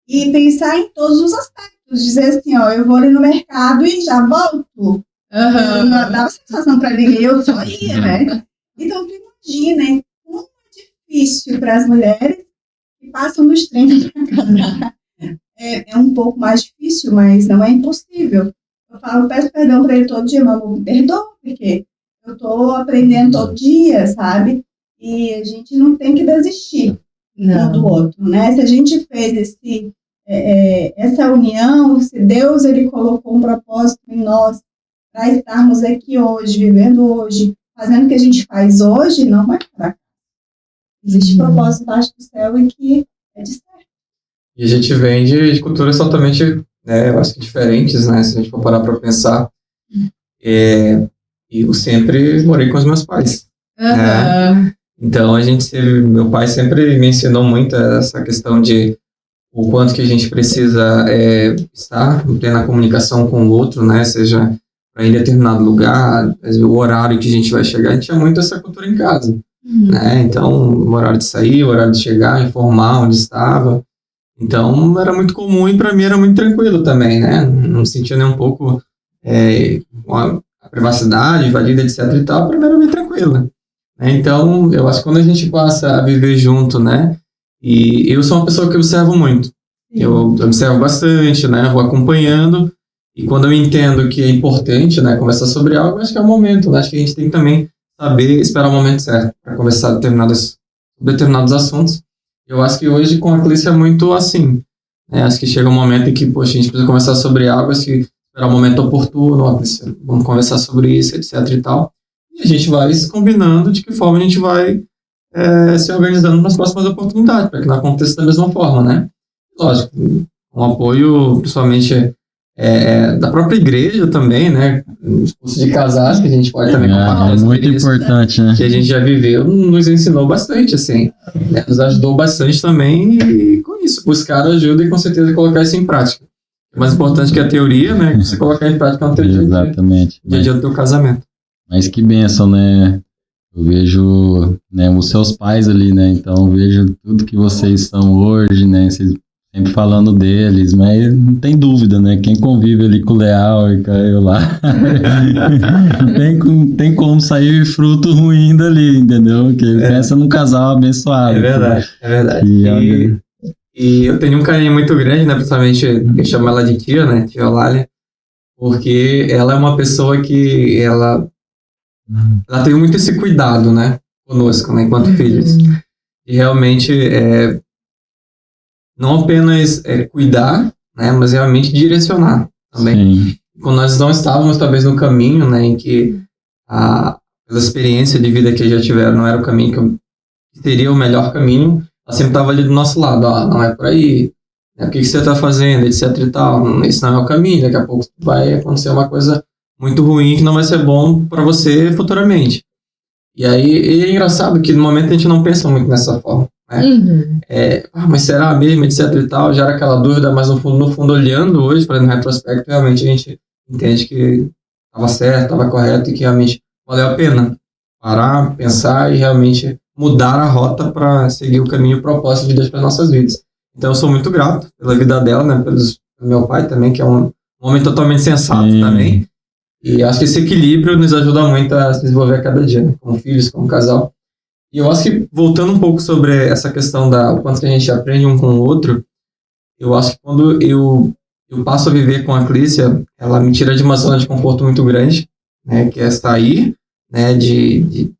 C: E pensar em todos os aspectos. Dizer assim, ó, eu vou ali no mercado e já volto. Não dava sensação para ninguém, eu só ia, né? Então, tu imagina, como é difícil para as mulheres que passam dos 30 para casar. É um pouco mais difícil, mas não é impossível. Eu peço perdão para ele todo dia, mas me perdoa, porque eu estou aprendendo todo dia, sabe? E a gente não tem que desistir um do outro, né? Se a gente fez essa união, se Deus ele colocou um propósito em nós para estarmos aqui hoje, vivendo hoje, fazendo o que a gente faz hoje, não vai parar. Existe propósito embaixo do céu e que é de certo.
D: E a gente vem de culturas totalmente, né, eu acho que diferentes, né, se a gente for parar para pensar. E eu sempre morei com os meus pais. Né? Então, meu pai sempre me ensinou muito essa questão de o quanto que a gente precisa estar em plena comunicação com o outro, né, seja para ir em determinado lugar, o horário que a gente vai chegar, a gente tinha muito essa cultura em casa. Né? Então, o horário de sair, o horário de chegar, informar onde estava. Então, era muito comum e para mim era muito tranquilo também, né? Não sentia nem um pouco a privacidade invadida, etc e tal, para mim era bem tranquilo. Né? Então, eu acho que quando a gente passa a viver junto, né? E eu sou uma pessoa que observo muito. Eu observo bastante, né? Vou acompanhando e quando eu entendo que é importante, né? Conversar sobre algo, acho que é o momento, né? Acho que a gente tem que também saber esperar o momento certo para conversar determinados assuntos. Eu acho que hoje com a Clícia é muito assim. Né? Acho que chega um momento em que, poxa, a gente precisa conversar sobre algo, acho que esperar o momento oportuno, Clícia, vamos conversar sobre isso, etc e tal. E a gente vai se combinando de que forma a gente vai se organizando nas próximas oportunidades, para que não aconteça da mesma forma, né? Lógico, um apoio, principalmente da própria igreja também, né? Os cursos de casais que a gente pode também compartilhar.
A: É muito importante, né?
D: Que a gente já viveu, nos ensinou bastante, assim. Né? Nos ajudou bastante também e com isso, buscar ajuda e com certeza colocar isso em prática. O mais importante que a teoria, né? Você colocar em prática no teu dia a dia do teu casamento.
A: Mas que bênção, né? Eu vejo, né, os seus pais ali, né? Então eu vejo tudo que vocês são hoje, né? Vocês sempre falando deles, mas não tem dúvida, né? Quem convive ali com o Leal e com eu lá, tem como sair fruto ruim dali, entendeu? Porque pensa num casal abençoado.
D: É verdade, é verdade. E eu tenho um carinho muito grande, né? Principalmente, eu chamo ela de tia, né? Tia Eulália, porque ela é uma pessoa que ela tem muito esse cuidado, né? Conosco, né? Enquanto filhos. E realmente não apenas cuidar, né, mas realmente direcionar também. Sim. Quando nós não estávamos talvez no caminho, né, em que pela experiência de vida que já tiveram não era o caminho que seria o melhor caminho, ela sempre estava ali do nosso lado, ó, não é por aí, né, o que você está fazendo, etc e tal, esse não é o caminho, daqui a pouco vai acontecer uma coisa muito ruim que não vai ser bom para você futuramente. E aí e é engraçado que no momento a gente não pensa muito nessa forma, né? Mas será mesmo, etc e tal, gera aquela dúvida, mas no fundo olhando hoje, fazendo retrospecto, realmente a gente entende que estava certo, estava correto e que realmente valeu a pena parar, pensar e realmente mudar a rota para seguir o caminho e o propósito de Deus para nossas vidas. Então eu sou muito grato pela vida dela, né, pelo meu pai também, que é um homem totalmente sensato também. E acho que esse equilíbrio nos ajuda muito a se desenvolver a cada dia, né, como filhos, como casal. E eu acho que, voltando um pouco sobre essa questão o quanto que a gente aprende um com o outro, eu acho que quando eu passo a viver com a Clícia, ela me tira de uma zona de conforto muito grande, né, que é sair, né, de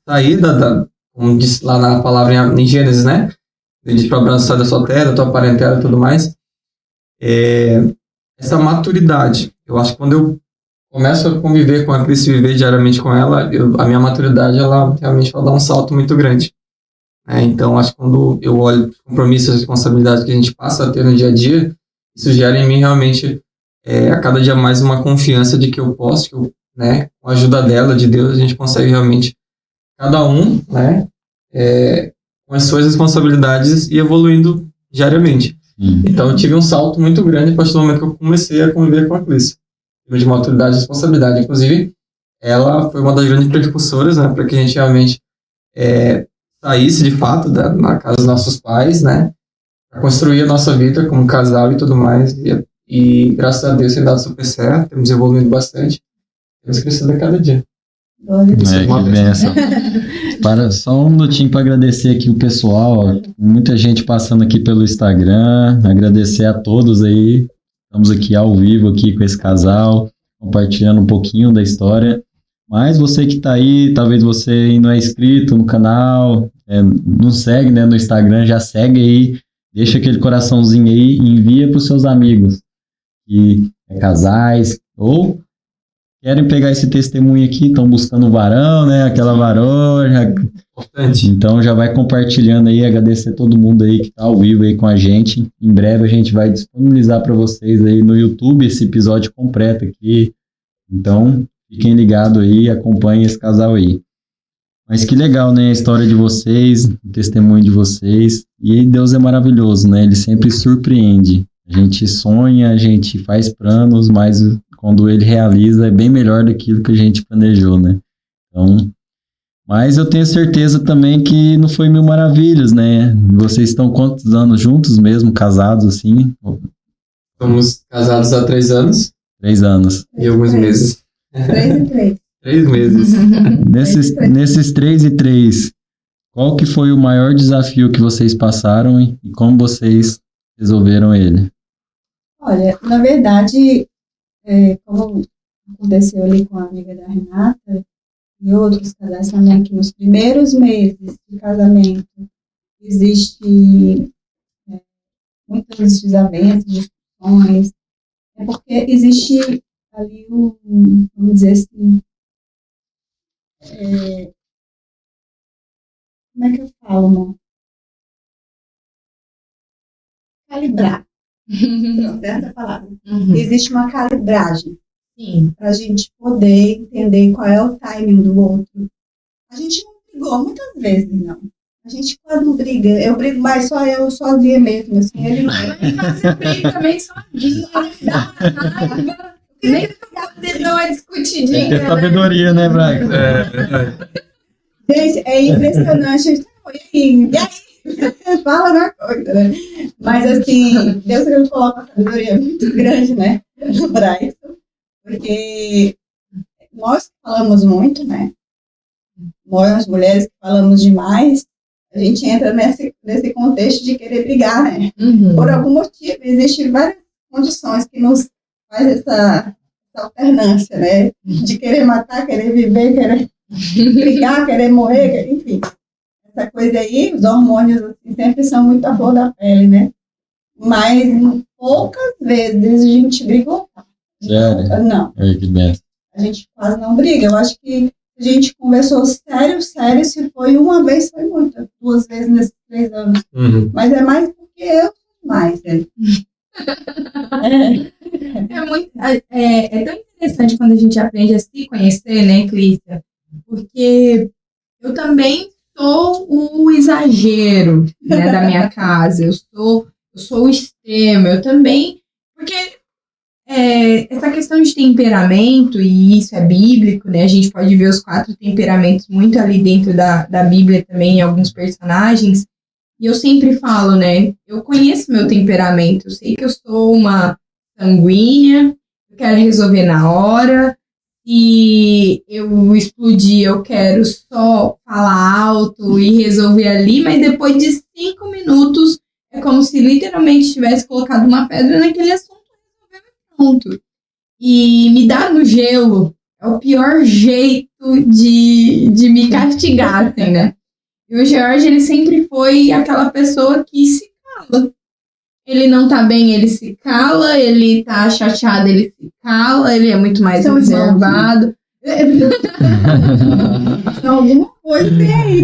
D: sair como diz lá na palavra em Gênesis, né, de para abraçar da sua terra, da tua parentela e tudo mais. Essa maturidade, eu acho que quando eu começo a conviver com a Cris, viver diariamente com ela, a minha maturidade, ela realmente vai dar um salto muito grande. Então, acho que quando eu olho os compromissos e responsabilidades que a gente passa a ter no dia a dia, isso gera em mim realmente, a cada dia mais, uma confiança de que eu posso, né, com a ajuda dela, de Deus, a gente consegue realmente, cada um, né, com as suas responsabilidades e evoluindo diariamente. Então, eu tive um salto muito grande a partir do momento que eu comecei a conviver com a Cris. De maturidade e responsabilidade. Inclusive, ela foi uma das grandes precursoras, né, para que a gente realmente saísse, de fato, na casa dos nossos pais, né, para construir a nossa vida como casal e tudo mais. E graças a Deus tem dado super certo, temos evoluído bastante, temos crescido a cada dia.
A: Que benção. Só um minutinho para agradecer aqui o pessoal, ó, muita gente passando aqui pelo Instagram, agradecer a todos aí, estamos aqui ao vivo aqui com esse casal, compartilhando um pouquinho da história, mas você que está aí, talvez você não é inscrito no canal, não segue, né, no Instagram, já segue aí, deixa aquele coraçãozinho aí e envia para os seus amigos, que casais, ou querem pegar esse testemunho aqui, estão buscando um varão, né? Aquela varoa. Então já vai compartilhando aí, agradecer todo mundo aí que está ao vivo aí com a gente. Em breve a gente vai disponibilizar para vocês aí no YouTube esse episódio completo aqui. Então fiquem ligados aí, acompanhem esse casal aí. Mas que legal, né? A história de vocês, o testemunho de vocês. E Deus é maravilhoso, né? Ele sempre surpreende. A gente sonha, a gente faz planos, mas quando ele realiza é bem melhor daquilo que a gente planejou, né? Então, mas eu tenho certeza também que não foi mil maravilhas, né? Vocês estão quantos anos juntos mesmo, casados assim?
D: Somos casados há 3 anos.
A: 3 anos.
D: E alguns meses.
C: 3 e 3.
D: 3 meses.
A: Nesses 3 e 3, qual que foi o maior desafio que vocês passaram e como vocês resolveram ele?
C: Olha, na verdade, como aconteceu ali com a amiga da Renata e outros casais também, que nos primeiros meses de casamento existe muitas desavenças, discussões, porque existe ali vamos dizer assim, como é que eu falo, amor? Calibrar. Pronto, essa é a palavra. Existe uma calibragem para a gente poder entender qual é o timing do outro. A gente não brigou muitas vezes, não. A gente quando briga, eu brigo mais só eu sozinha mesmo, assim, ele não.
B: Eu brigo também sozinha, dá uma raiva. Nem fazer uma discutidinha.
A: Tem sabedoria, né, Braga?
C: Gente, é impressionante. E aí? Fala na coisa, né? Mas assim, Deus me coloca uma sabedoria muito grande, né? No Braz. Porque nós falamos muito, né? Nós, mulheres que falamos demais, a gente entra nesse contexto de querer brigar, né? Por algum motivo, existem várias condições que nos faz essa alternância, né? De querer matar, querer viver, querer brigar, querer morrer, enfim. Essa coisa aí, os hormônios assim, sempre são muito à flor da pele, né? Mas poucas vezes a gente brigou.
A: Sério?
C: Não.
A: Que benção.
C: A gente quase não briga. Eu acho que A gente conversou sério, se foi uma vez, foi muito. 2 vezes nesses 3 anos. Mas é mais porque eu sou mais, né?
B: É tão interessante quando a gente aprende a se conhecer, né, Clícia? Porque eu também sou o exagero, né, da minha casa. Eu sou o extremo. Eu também... Porque essa questão de temperamento, e isso é bíblico, né? A gente pode ver os 4 temperamentos muito ali dentro da Bíblia também, em alguns personagens. E eu sempre falo, né? Eu conheço meu temperamento. Eu sei que eu sou uma sanguínea, eu quero resolver na hora. Se eu explodir, eu quero só falar alto e resolver ali, mas depois de 5 minutos, é como se literalmente tivesse colocado uma pedra naquele assunto. Ponto. E me dar no gelo é o pior jeito de me castigar, assim, né? E o George, ele sempre foi aquela pessoa que se cala. Ele não tá bem, ele se cala. Ele tá chateado, ele se cala. Ele é muito mais reservado.
C: Alguma coisa tem aí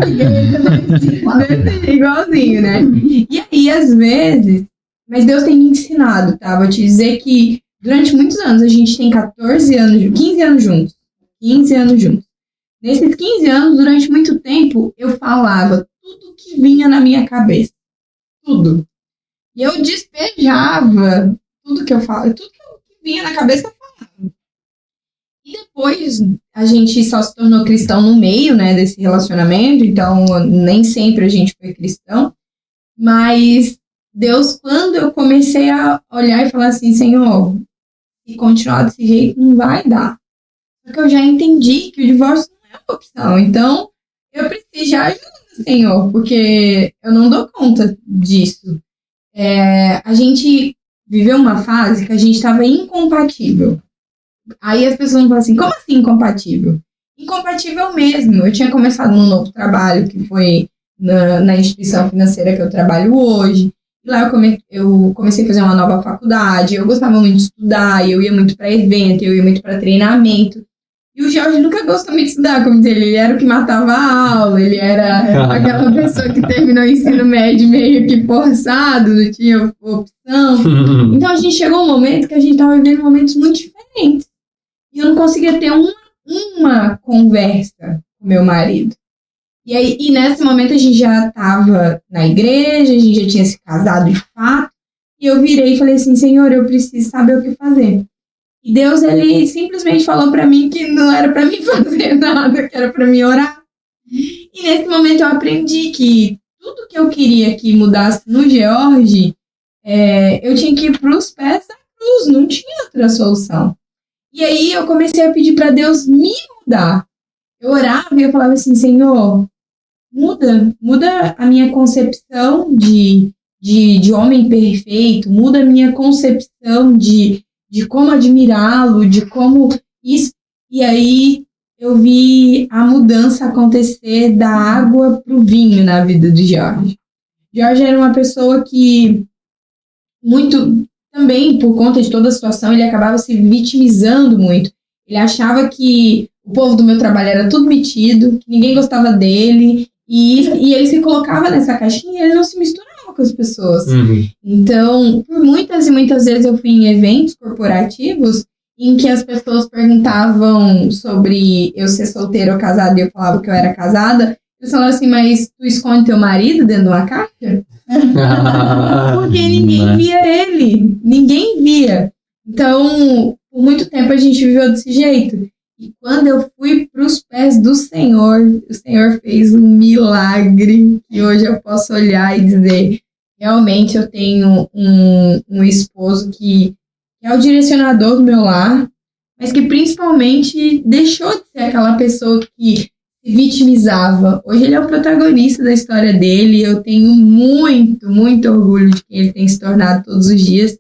C: que
B: igualzinho, né? E aí, às vezes... Mas Deus tem me ensinado, tá? Vou te dizer que durante muitos anos, a gente tem 15 anos juntos. 15 anos juntos. Nesses 15 anos, durante muito tempo, eu falava tudo que vinha na minha cabeça. Tudo. E eu despejava tudo que eu falava. Tudo que vinha na cabeça, eu falava. E depois, a gente só se tornou cristão no meio, né, desse relacionamento. Então, nem sempre a gente foi cristão. Mas Deus, quando eu comecei a olhar e falar assim, Senhor, se continuar desse jeito, não vai dar. Porque eu já entendi que o divórcio não é uma opção. Então, eu preciso de ajuda, Senhor, porque eu não dou conta disso. A gente viveu uma fase que a gente estava incompatível. Aí as pessoas falam assim, como assim incompatível? Incompatível mesmo. Eu tinha começado num novo trabalho, que foi na instituição financeira que eu trabalho hoje. Lá eu comecei a fazer uma nova faculdade, eu gostava muito de estudar, eu ia muito para evento, eu ia muito para treinamento. E o Jorge nunca gostou muito de estudar, como dizer, ele era o que matava a aula, ele era aquela pessoa que terminou o ensino médio meio que forçado, não tinha opção. Então a gente chegou um momento que a gente estava vivendo momentos muito diferentes. E eu não conseguia ter uma conversa com meu marido. E nesse momento a gente já estava na igreja, a gente já tinha se casado de fato, e eu virei e falei assim, Senhor, eu preciso saber o que fazer. E Deus, ele simplesmente falou para mim que não era para mim fazer nada, que era para mim orar. E nesse momento eu aprendi que tudo que eu queria que mudasse no George, eu tinha que ir para os pés da cruz, não tinha outra solução. E aí eu comecei a pedir para Deus me mudar. Eu orava e eu falava assim, Senhor, muda a minha concepção de homem perfeito, muda a minha concepção de como admirá-lo, de como isso. E aí eu vi a mudança acontecer da água para o vinho na vida do Jorge. Jorge era uma pessoa que, muito também por conta de toda a situação, ele acabava se vitimizando muito. Ele achava que o povo do meu trabalho era tudo metido, que ninguém gostava dele, e ele se colocava nessa caixinha e ele não se misturava com as pessoas. Então, por muitas e muitas vezes eu fui em eventos corporativos em que as pessoas perguntavam sobre eu ser solteira ou casada e eu falava que eu era casada. Eles falaram assim, mas tu esconde teu marido dentro de uma caixa? Porque ninguém via ele. Ninguém via. Então, por muito tempo a gente viveu desse jeito. E quando eu fui para os pés do Senhor, o Senhor fez um milagre. E hoje eu posso olhar e dizer, realmente eu tenho um esposo que é o direcionador do meu lar, mas que principalmente deixou de ser aquela pessoa que se vitimizava. Hoje ele é o protagonista da história dele. Eu tenho muito, muito orgulho de quem ele tem se tornado todos os dias.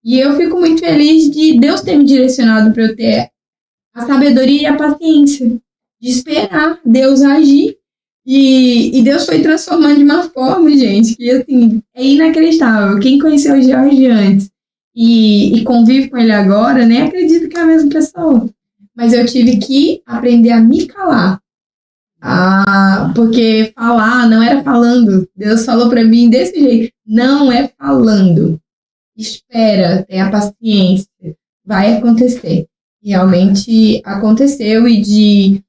B: E eu fico muito feliz de Deus ter me direcionado para eu ter a sabedoria e a paciência de esperar Deus agir. E Deus foi transformando de uma forma, gente, que assim, é inacreditável. Quem conheceu o Jorge antes e convive com ele agora, nem acredita que é a mesma pessoa. Mas eu tive que aprender a me calar. Porque falar não era falando. Deus falou pra mim desse jeito. Não é falando. Espera, tenha paciência. Vai acontecer. Realmente aconteceu e de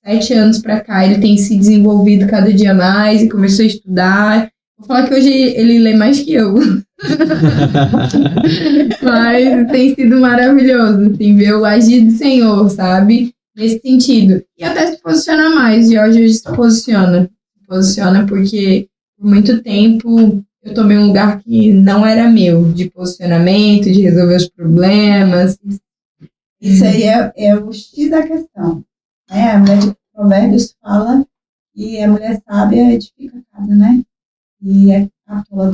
B: 7 anos pra cá ele tem se desenvolvido cada dia mais e começou a estudar. Vou falar que hoje ele lê mais que eu. Mas tem sido maravilhoso, assim, ver o agir do Senhor, sabe? Nesse sentido. E até se posiciona mais. E hoje se posiciona. Se posiciona porque por muito tempo eu tomei um lugar que não era meu, de posicionamento, de resolver os problemas.
C: Isso aí é o X da questão. Né? A mulher de Provérbios fala que a mulher sábia edifica a casa, né? E a tola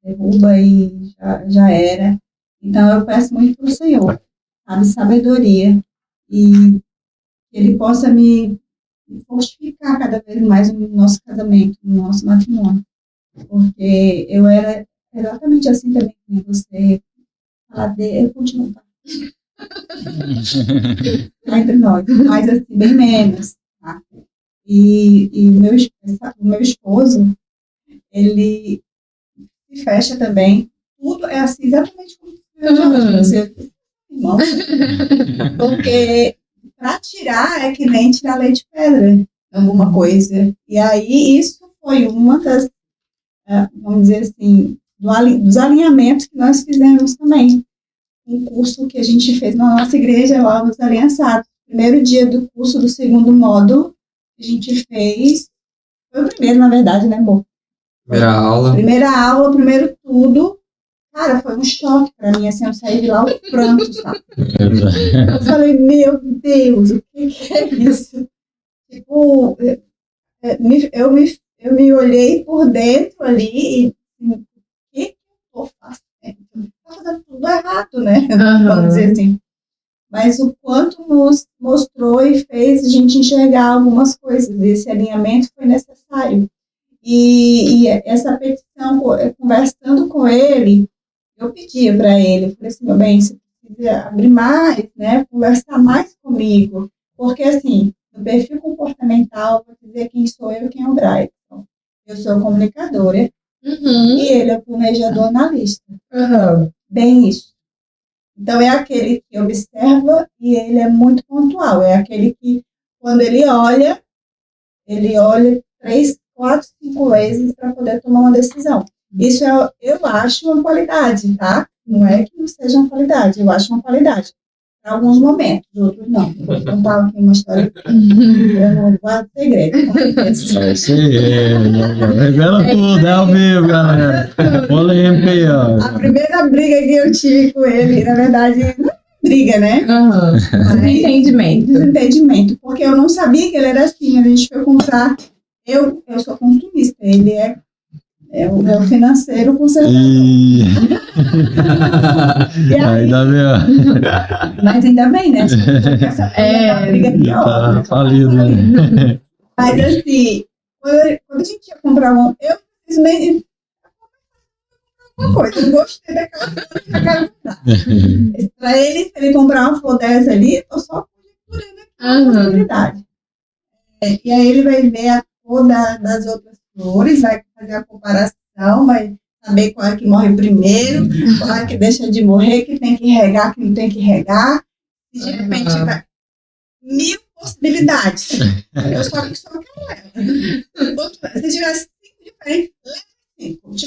C: derruba e já era. Então eu peço muito para o Senhor, sabe, sabedoria, e que Ele possa me fortificar cada vez mais no nosso casamento, no nosso matrimônio. Porque eu era exatamente assim também como você falar eu continuo entre nós, mas assim, bem menos, tá? E o meu esposo, ele se fecha também, tudo é assim, exatamente como você, irmão, porque para tirar é que nem tirar leite de pedra, alguma coisa. E aí isso foi uma das, vamos dizer assim, dos alinhamentos que nós fizemos também. Um curso que a gente fez na nossa igreja lá nos Aliançados. Primeiro dia do curso do segundo módulo, a gente fez, foi o primeiro, na verdade, né, amor? Primeira aula, primeiro tudo. Cara, foi um choque pra mim, assim, eu saí de lá aos prantos, sabe? Eu falei, meu Deus, o que é isso? Tipo, eu me olhei por dentro ali e, assim, o que eu tô fazendo? Tá fazendo tudo errado, né? Vamos dizer assim. Mas o quanto nos mostrou e fez a gente enxergar algumas coisas. Esse alinhamento foi necessário. E essa petição, conversando com ele, eu pedia para ele, eu falei assim, meu bem, você precisa abrir mais, né, conversar mais comigo, porque assim, no perfil comportamental, vou dizer quem sou eu e quem é o Brian. Eu sou comunicadora e ele é planejador analista. Bem isso. Então é aquele que observa e ele é muito pontual, é aquele que, quando ele olha 3, 4, 5 vezes para poder tomar uma decisão. Isso eu acho uma qualidade, tá? Não é que não seja uma qualidade, eu acho uma qualidade. Para alguns momentos, outros não. Vou contar aqui uma história. Eu não guardo segredo.
A: Isso aí, revela tudo, é ao vivo, galera. Polêmica aí, ó.
C: A primeira briga que eu tive com ele, na verdade, não é briga, né? Desentendimento. Porque eu não sabia que ele era assim. A gente foi comprar. Eu sou consumista, ele é o financeiro conservador.
A: Ainda bem,
C: mas ainda bem, né? Essa briga pior.
A: Tá falido, né?
C: Mas assim, quando a gente ia comprar eu simplesmente uma coisa, eu gostei daquela flor que eu quero comprar. Para ele comprar uma flor dessa ali, eu tô só conjecturando aqui a possibilidade. E aí ele vai ver a cor das outras flores, vai fazer a comparação, vai saber qual é que morre primeiro, qual é que deixa de morrer, que tem que regar, que não tem que regar. E de repente vai 1000 possibilidades. Eu só quero ela. Se tiver 5 diferentes,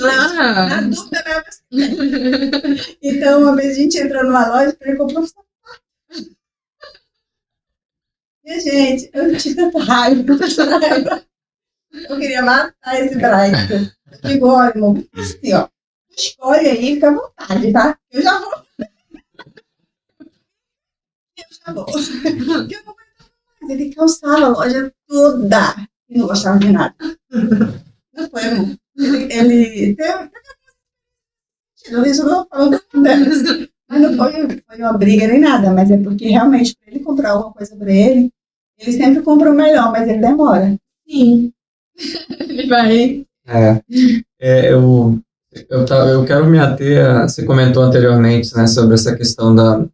C: leva 5. Na dúvida, leva 5. Então, uma vez a gente entrou numa loja, ele comprou um sapato. Minha gente, eu tive tanta raiva. Eu queria matar esse Brian. Eu digo, olha, irmão, assim, ó, escolhe aí, fica à vontade, tá? Eu já vou. Porque eu não aguentava mais. Ele calçava a loja toda e não gostava de nada. Não foi, irmão. Ele teve. Eu não falo delas. Mas não foi uma briga nem nada, mas é porque realmente, para ele comprar alguma coisa para ele sempre compra o melhor, mas ele demora.
B: Sim. Ele vai.
D: Eu quero me ater você comentou anteriormente, né, sobre essa questão da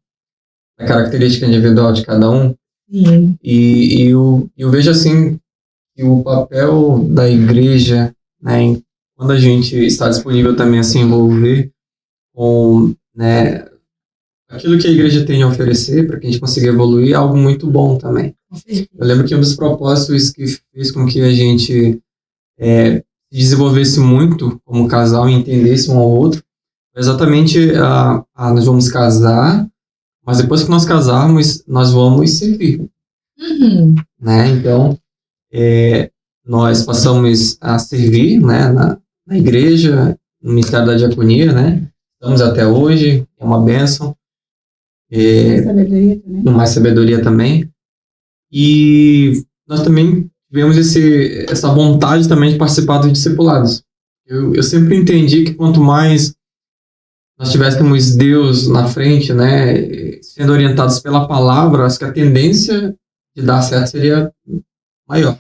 D: da característica individual de cada um.
B: Sim.
D: E eu vejo assim que o papel da igreja, né, quando a gente está disponível também a se envolver com, né, aquilo que a igreja tem a oferecer para que a gente consiga evoluir, é algo muito bom também. Eu lembro que um dos propósitos que fez com que a gente se desenvolvesse muito como casal e entendesse um ao outro, foi exatamente nós vamos casar, mas depois que nós casarmos, nós vamos servir.
B: Uhum.
D: Né? Então, nós passamos a servir, né, na igreja, no Ministério da Diaconia, né? Estamos até hoje, é uma bênção.
C: Sabedoria também.
D: Mais sabedoria também. E nós também tivemos essa vontade também de participar dos discipulados. Eu sempre entendi que quanto mais nós tivéssemos Deus na frente, né, sendo orientados pela palavra, acho que a tendência de dar certo seria maior.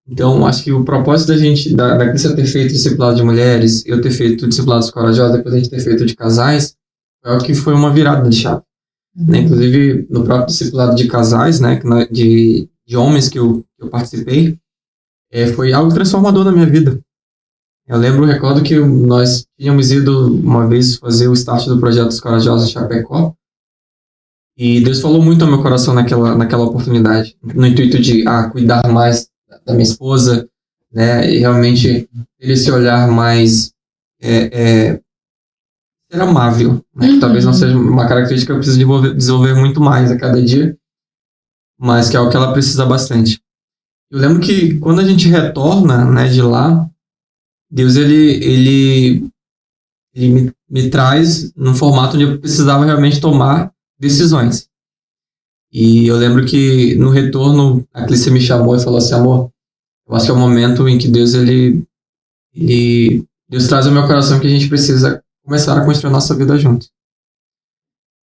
D: Então, acho que o propósito da gente, da Cristian ter feito discipulado de mulheres, eu ter feito discipulados corajosos, depois a gente ter feito de casais, é o que foi uma virada de chave. Né? Inclusive, no próprio discipulado de casais, né, de homens que eu participei, foi algo transformador na minha vida. Eu recordo que nós tínhamos ido uma vez fazer o start do projeto dos Corajosos em Chapecó, e Deus falou muito ao meu coração naquela oportunidade, no intuito de cuidar mais da minha esposa, né, e realmente ter esse olhar mais ser amável, né, que talvez não seja uma característica que eu preciso desenvolver muito mais a cada dia, mas que é o que ela precisa bastante. Eu lembro que quando a gente retorna, né, de lá, Deus ele me traz num formato onde eu precisava realmente tomar decisões. E eu lembro que no retorno a Clícia me chamou e falou assim: amor, eu acho que é o momento em que Deus Deus traz ao meu coração que a gente precisa começar a construir a nossa vida juntos.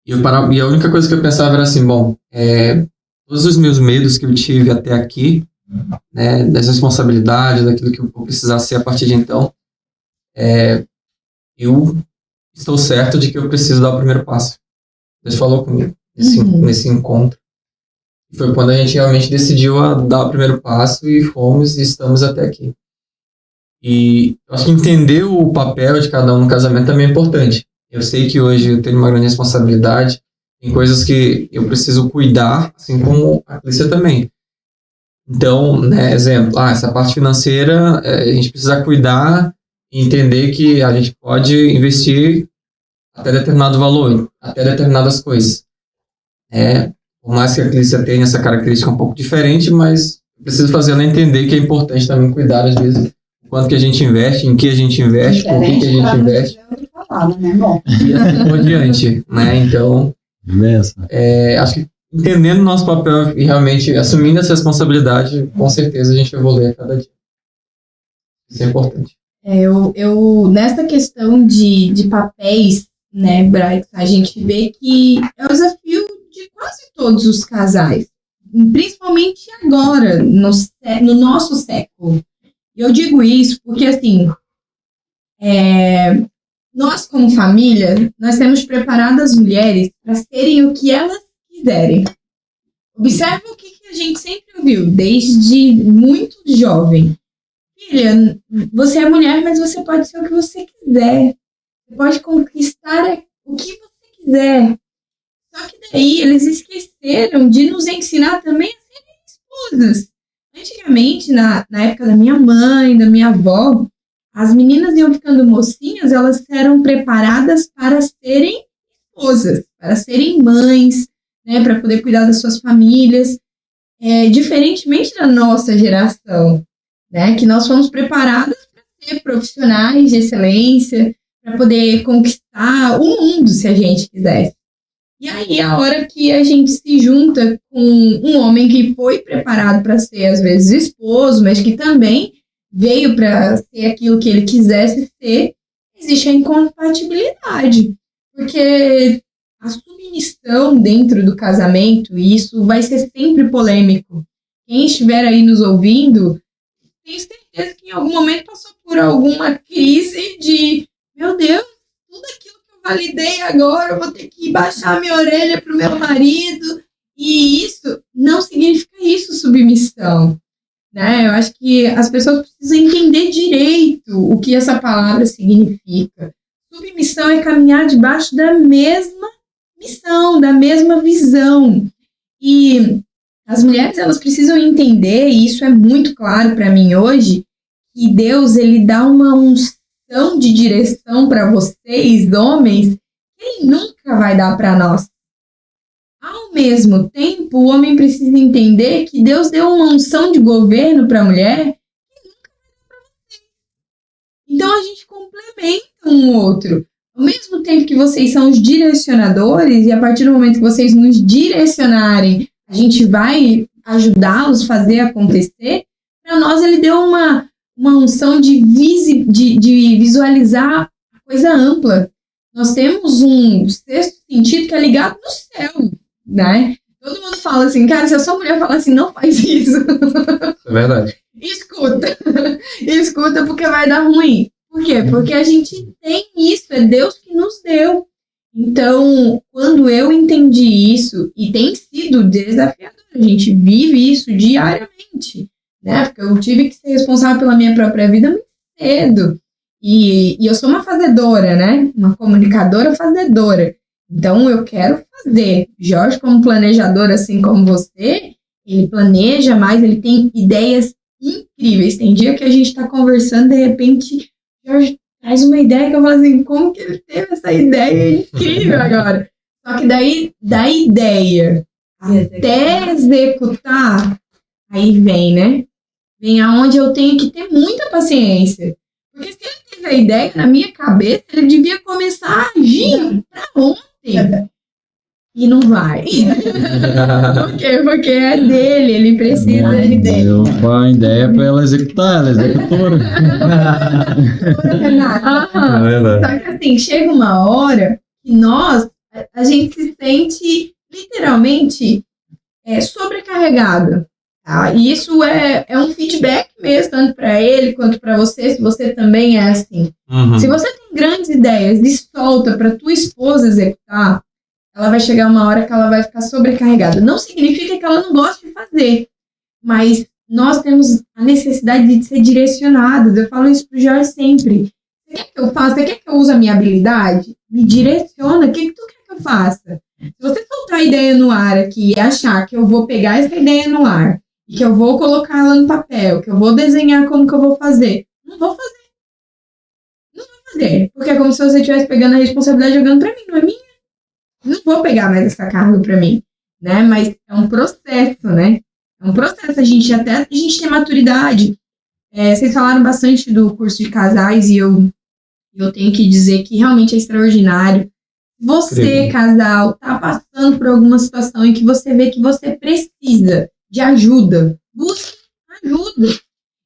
D: E a única coisa que eu pensava era assim, bom, todos os meus medos que eu tive até aqui, né, das responsabilidades, daquilo que eu vou precisar ser a partir de então, eu estou certo de que eu preciso dar o primeiro passo. Deus falou comigo nesse encontro. E foi quando a gente realmente decidiu dar o primeiro passo e fomos e estamos até aqui. E eu acho que entender o papel de cada um no casamento também é importante. Eu sei que hoje eu tenho uma grande responsabilidade em coisas que eu preciso cuidar, assim como a Clícia também. Então, né, exemplo, essa parte financeira, a gente precisa cuidar e entender que a gente pode investir até determinado valor, até determinadas coisas. Por mais que a Clícia tenha essa característica um pouco diferente, mas eu preciso fazer ela entender que é importante também cuidar, às vezes, o quanto que a gente investe, em que a gente investe, por que a gente investe. E assim por diante, né? Então, acho que entendendo o nosso papel e realmente assumindo essa responsabilidade, com certeza a gente vai evoluir a cada dia. Isso é importante.
B: Eu nessa questão de papéis, né, Brian, a gente vê que é o desafio de quase todos os casais, principalmente agora, no nosso século. E eu digo isso porque, assim, nós como família, nós temos preparado as mulheres para serem o que elas quiserem. Observe o que a gente sempre ouviu, desde muito jovem. Filha, você é mulher, mas você pode ser o que você quiser. Você pode conquistar o que você quiser. Só que daí eles esqueceram de nos ensinar também a serem esposas. Antigamente, na época da minha mãe, da minha avó, as meninas iam ficando mocinhas, elas eram preparadas para serem esposas, para serem mães, né, para poder cuidar das suas famílias. Diferentemente da nossa geração, né, que nós fomos preparadas para ser profissionais de excelência, para poder conquistar o mundo, se a gente quisesse. E aí, a hora que a gente se junta com um homem que foi preparado para ser, às vezes, esposo, mas que também veio para ser aquilo que ele quisesse ser, existe a incompatibilidade. Porque a submissão dentro do casamento, e isso vai ser sempre polêmico. Quem estiver aí nos ouvindo, tenho certeza que em algum momento passou por alguma crise de, meu Deus, tudo aquilo que eu validei agora, eu vou ter que baixar minha orelha pro meu marido. E isso não significa isso, submissão. Né? Eu acho que as pessoas precisam entender direito o que essa palavra significa. Submissão é caminhar debaixo da mesma missão, da mesma visão. E as mulheres, elas precisam entender, e isso é muito claro para mim hoje, que Deus, ele dá uma unção de direção para vocês, homens, que ele nunca vai dar para nós. Ao mesmo tempo, o homem precisa entender que Deus deu uma unção de governo para a mulher que nunca vai dar para vocês. Então, a gente complementa um outro. Ao mesmo tempo que vocês são os direcionadores, e a partir do momento que vocês nos direcionarem, a gente vai ajudá-los a fazer acontecer, para nós ele deu uma unção de visualizar a coisa ampla. Nós temos um sexto sentido que é ligado no céu, né? Todo mundo fala assim, cara, se a sua mulher falar assim, não faz isso.
D: É verdade.
B: Escuta porque vai dar ruim. Por quê? Porque a gente tem isso, é Deus que nos deu. Então, quando eu entendi isso, e tem sido desafiador, a gente vive isso diariamente, né? Porque eu tive que ser responsável pela minha própria vida muito cedo. E eu sou uma fazedora, né? Uma comunicadora fazedora. Então, eu quero fazer. Jorge, como planejador, assim como você, ele planeja mais, ele tem ideias incríveis. Tem dia que a gente está conversando, de repente, Jorge traz uma ideia que eu falo assim, como que ele teve essa ideia incrível agora? Só que daí, da ideia até executar, aí vem, né? Vem aonde eu tenho que ter muita paciência. Porque se ele teve a ideia na minha cabeça, ele devia começar a agir pra ontem. E não vai. Por quê? Porque é dele, ele precisa de ideia.
A: Deu a ideia para ela executar, ela é executora.
B: Aham.
D: É verdade.
B: Só que assim, chega uma hora que a gente se sente literalmente sobrecarregado. Tá? E isso é um feedback mesmo, tanto para ele quanto para você, se você também é assim.
D: Uhum.
B: Se você tem grandes ideias e solta para tua esposa executar, ela vai chegar uma hora que ela vai ficar sobrecarregada. Não significa que ela não goste de fazer, mas nós temos a necessidade de ser direcionados. Eu falo isso pro Jorge sempre. Você quer que eu faça? Você quer que eu use a minha habilidade? Me direciona. O que tu quer que eu faça? Se você soltar a ideia no ar aqui e achar que eu vou pegar essa ideia no ar e que eu vou colocar ela no papel, que eu vou desenhar como que eu vou fazer, não vou fazer. Não vou fazer. Porque é como se você estivesse pegando a responsabilidade e jogando pra mim, não é minha. Não vou pegar mais essa carga pra mim, né? Mas é um processo, né? É um processo. A gente tem maturidade. Vocês falaram bastante do curso de casais e eu tenho que dizer que realmente é extraordinário. Você, casal, tá passando por alguma situação em que você vê que você precisa de ajuda. Busque ajuda.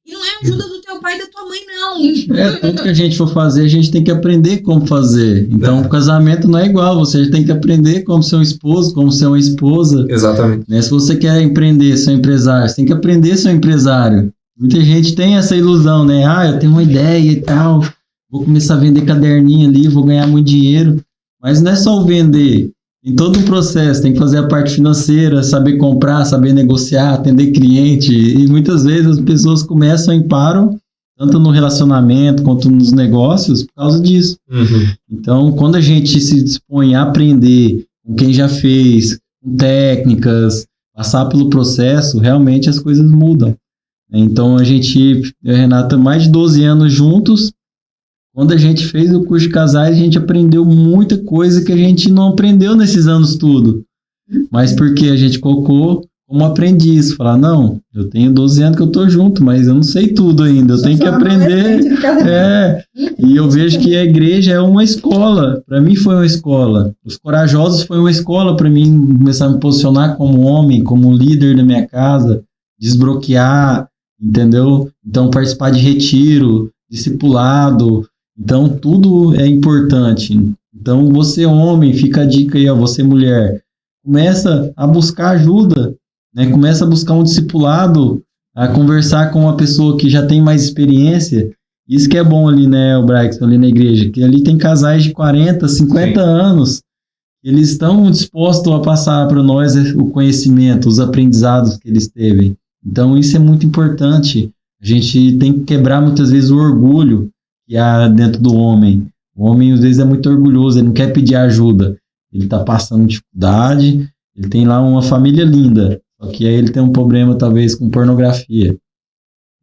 B: E não é ajuda do teu pai e da tua mãe, não.
A: Tudo que a gente for fazer, a gente tem que aprender como fazer. Então, o casamento não é igual. Você tem que aprender como ser um esposo, como ser uma esposa.
D: Exatamente.
A: Né? Se você quer empreender, ser um empresário, você tem que aprender a ser um empresário. Muita gente tem essa ilusão, né? Eu tenho uma ideia e tal, vou começar a vender caderninho ali, vou ganhar muito dinheiro. Mas não é só o vender. Tem todo um processo, tem que fazer a parte financeira, saber comprar, saber negociar, atender cliente. E muitas vezes as pessoas começam e param, tanto no relacionamento quanto nos negócios, por causa disso.
D: Uhum.
A: Então, quando a gente se dispõe a aprender com quem já fez, com técnicas, passar pelo processo, realmente as coisas mudam. Então, a gente, eu e a Renata, mais de 12 anos juntos. Quando a gente fez o curso de casais, a gente aprendeu muita coisa que a gente não aprendeu nesses anos tudo. Mas porque a gente colocou como aprendiz. Falar, não, eu tenho 12 anos que eu tô junto, mas eu não sei tudo ainda. Eu tenho que aprender. E eu vejo que a igreja é uma escola. Para mim foi uma escola. Os Corajosos foi uma escola para mim começar a me posicionar como homem, como líder da minha casa, desbloquear, entendeu? Então participar de retiro, discipulado. Então, tudo é importante. Então, você homem, fica a dica aí, você mulher, começa a buscar ajuda, né? Começa a buscar um discipulado, a conversar com uma pessoa que já tem mais experiência. Isso que é bom ali, né, o Brax, ali na igreja, que ali tem casais de 40, 50 anos, eles estão dispostos a passar para nós o conhecimento, os aprendizados que eles teve. Então isso é muito importante. A gente tem que quebrar muitas vezes o orgulho que há dentro do homem. O homem às vezes é muito orgulhoso, ele não quer pedir ajuda. Ele está passando dificuldade, ele tem lá uma família linda, só que aí ele tem um problema talvez com pornografia.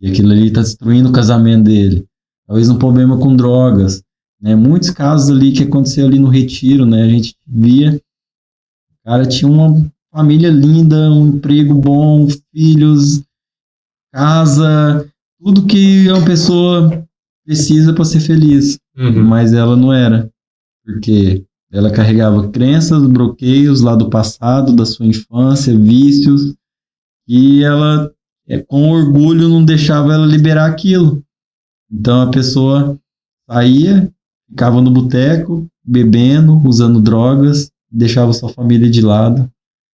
A: E aquilo ali está destruindo o casamento dele. Talvez um problema com drogas. Né? Muitos casos ali que aconteceu ali no retiro, né? A gente via, o cara tinha uma família linda, um emprego bom, filhos, casa, tudo que uma pessoa precisa para ser feliz. Mas ela não era, porque ela carregava crenças, bloqueios lá do passado, da sua infância, vícios, e ela, com orgulho, não deixava ela liberar aquilo. Então a pessoa saía, ficava no boteco, bebendo, usando drogas, deixava sua família de lado,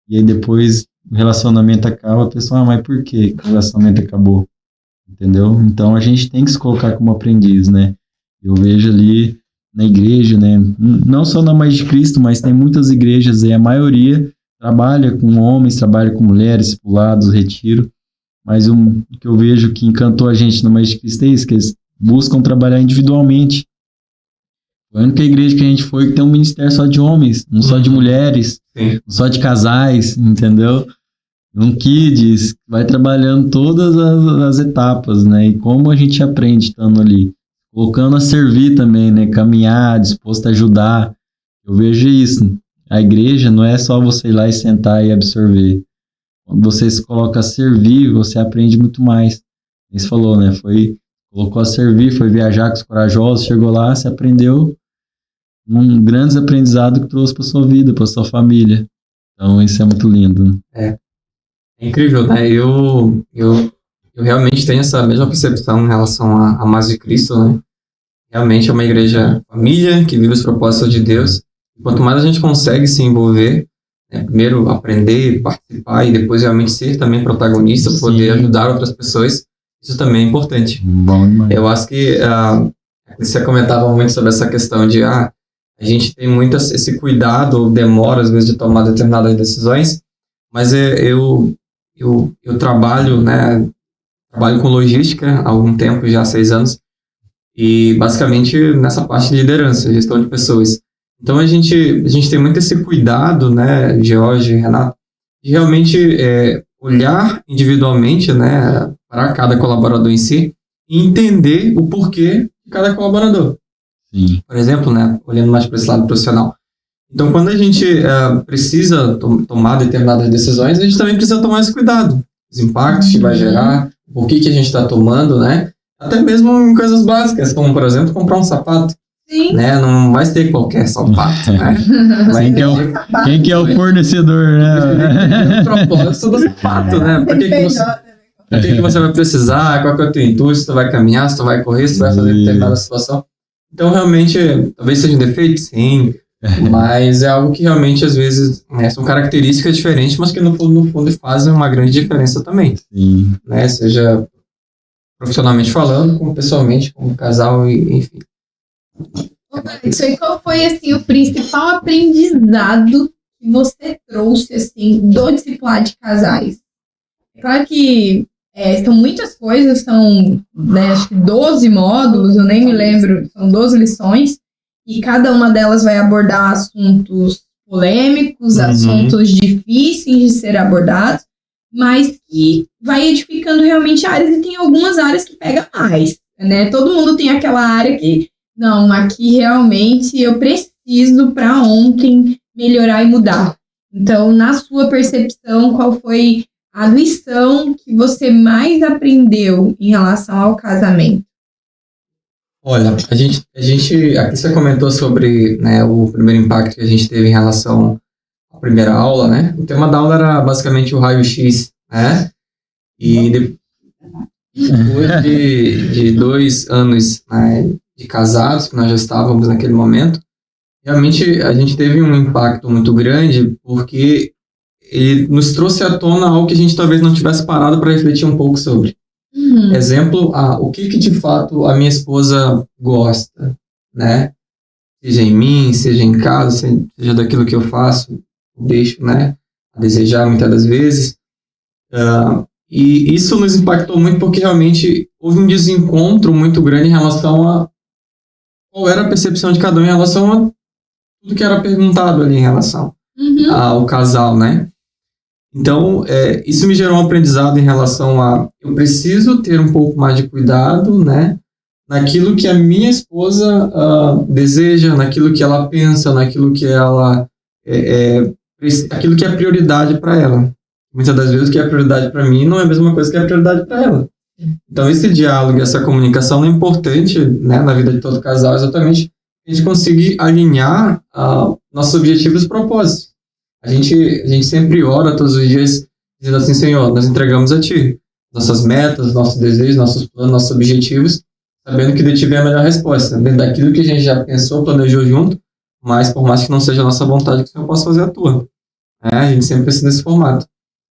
A: e aí depois o relacionamento acaba, a pessoa, mas por que o relacionamento acabou? Entendeu? Então a gente tem que se colocar como aprendiz, né? Eu vejo ali na igreja, né? Não só na Mais de Cristo, mas tem muitas igrejas aí, a maioria trabalha com homens, trabalha com mulheres, discipulados, retiro, mas o que eu vejo que encantou a gente na Mais de Cristo é isso, que eles buscam trabalhar individualmente. Foi a única igreja que a gente foi que tem um ministério só de homens, não só de mulheres, não só de casais, entendeu? Um kids, vai trabalhando todas as etapas, né? E como a gente aprende estando ali. Colocando a servir também, né? Caminhar, disposto a ajudar. Eu vejo isso. A igreja não é só você ir lá e sentar e absorver. Quando você se coloca a servir, você aprende muito mais. Você falou, né? Colocou a servir, foi viajar com os corajosos, chegou lá, você aprendeu um grande aprendizado que trouxe para sua vida, para sua família. Então isso é muito lindo.
D: É incrível, né? Eu realmente tenho essa mesma percepção em relação a Mais de Cristo, né? Realmente é uma igreja família que vive os propósitos de Deus. E quanto mais a gente consegue se envolver, né? Primeiro aprender, participar e depois realmente ser também protagonista, poder ajudar outras pessoas, isso também é importante.
A: Bom demais.
D: Eu acho que você comentava muito sobre essa questão de a gente tem muito esse cuidado ou demora às vezes de tomar determinadas decisões, mas eu trabalho, né? Trabalho com logística há algum tempo, já há 6 anos, e basicamente nessa parte de liderança, gestão de pessoas. Então a gente tem muito esse cuidado, né, George, Renato, de realmente olhar individualmente, né, para cada colaborador em si e entender o porquê de cada colaborador.
A: Sim.
D: Por exemplo, né, olhando mais para esse lado profissional. Então, quando a gente precisa tomar determinadas decisões, a gente também precisa tomar esse cuidado. Os impactos que vai gerar, o que a gente está tomando, né? Até mesmo em coisas básicas, como, por exemplo, comprar um sapato.
B: Sim.
D: Né? Não vai ter qualquer sapato, né?
A: Quem que é o fornecedor, né?
D: O propósito do sapato, né? Por que você vai precisar? Qual que é o teu intuito? Se tu vai caminhar, se tu vai correr, se tu vai fazer determinada situação. Então, realmente, talvez seja um defeito, sim. Mas é algo que realmente, às vezes, são características diferentes, mas que no fundo fazem uma grande diferença também.
A: Sim.
D: Né? Seja profissionalmente falando, como pessoalmente, como casal, enfim.
B: Isso aí, qual foi assim, o principal aprendizado que você trouxe assim, do discipulado de casais? É claro que são muitas coisas, são, né, acho que 12 módulos, eu nem me lembro, são 12 lições, e cada uma delas vai abordar assuntos polêmicos, assuntos difíceis de ser abordados, mas que vai edificando realmente áreas, e tem algumas áreas que pega mais, né? Todo mundo tem aquela área que, não, aqui realmente eu preciso para ontem melhorar e mudar. Então, na sua percepção, qual foi a lição que você mais aprendeu em relação ao casamento?
D: Olha, a gente aqui você comentou sobre, né, o primeiro impacto que a gente teve em relação à primeira aula, né? O tema da aula era basicamente o raio-x, né? E depois de 2 anos, né, de casados, que nós já estávamos naquele momento, realmente a gente teve um impacto muito grande, porque ele nos trouxe à tona algo que a gente talvez não tivesse parado para refletir um pouco sobre. Exemplo, o que de fato a minha esposa gosta, né? Seja em mim, seja em casa, seja daquilo que eu faço, deixo, né, a desejar muitas das vezes. E isso nos impactou muito porque realmente houve um desencontro muito grande em relação a qual era a percepção de cada um em relação a tudo que era perguntado ali em relação ao casal, né? Então, isso me gerou um aprendizado em relação a eu preciso ter um pouco mais de cuidado, né? Naquilo que a minha esposa deseja, naquilo que ela pensa, naquilo que ela aquilo que é prioridade para ela. Muitas das vezes o que é prioridade para mim não é a mesma coisa que é prioridade para ela. Então esse diálogo, essa comunicação é importante, né, na vida de todo casal, exatamente a gente conseguir alinhar nossos objetivos e propósitos. A gente sempre ora todos os dias dizendo assim, Senhor, nós entregamos a Ti nossas metas, nossos desejos, nossos planos, nossos objetivos, sabendo que de Ti vem a melhor resposta, dentro daquilo que a gente já pensou, planejou junto, mas por mais que não seja a nossa vontade, que o Senhor possa fazer a Tua. A gente sempre pensa nesse formato.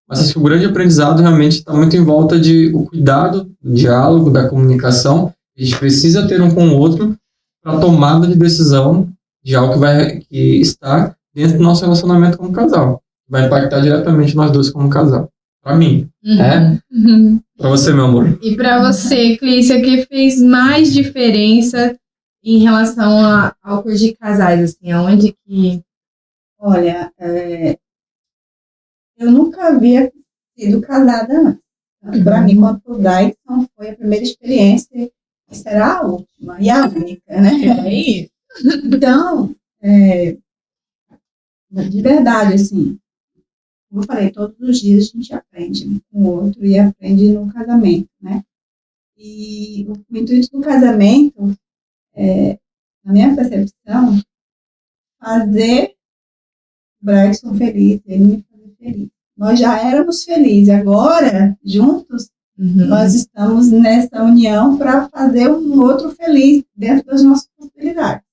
D: Mas acho que o grande aprendizado realmente está muito em volta o cuidado, do diálogo, da comunicação. A gente precisa ter um com o outro para a tomada de decisão de algo que está dentro do nosso relacionamento como casal. Vai impactar diretamente nós dois como casal. Para mim, Para você, meu amor.
B: E para você, Clícia, o que fez mais diferença em relação ao curso de casais, assim, aonde que...
C: Olha, eu nunca havia sido casada antes. Para mim, quanto o Daidson, foi a primeira experiência e será a última e a única, né?
B: É isso.
C: Então, de verdade, assim, como eu falei, todos os dias a gente aprende com o outro e aprende no casamento, né? E o intuito do casamento, na minha percepção, fazer o Braxton feliz, ele me fazer feliz. Nós já éramos felizes, agora, juntos, nós estamos nessa união para fazer um outro feliz dentro das nossas possibilidades.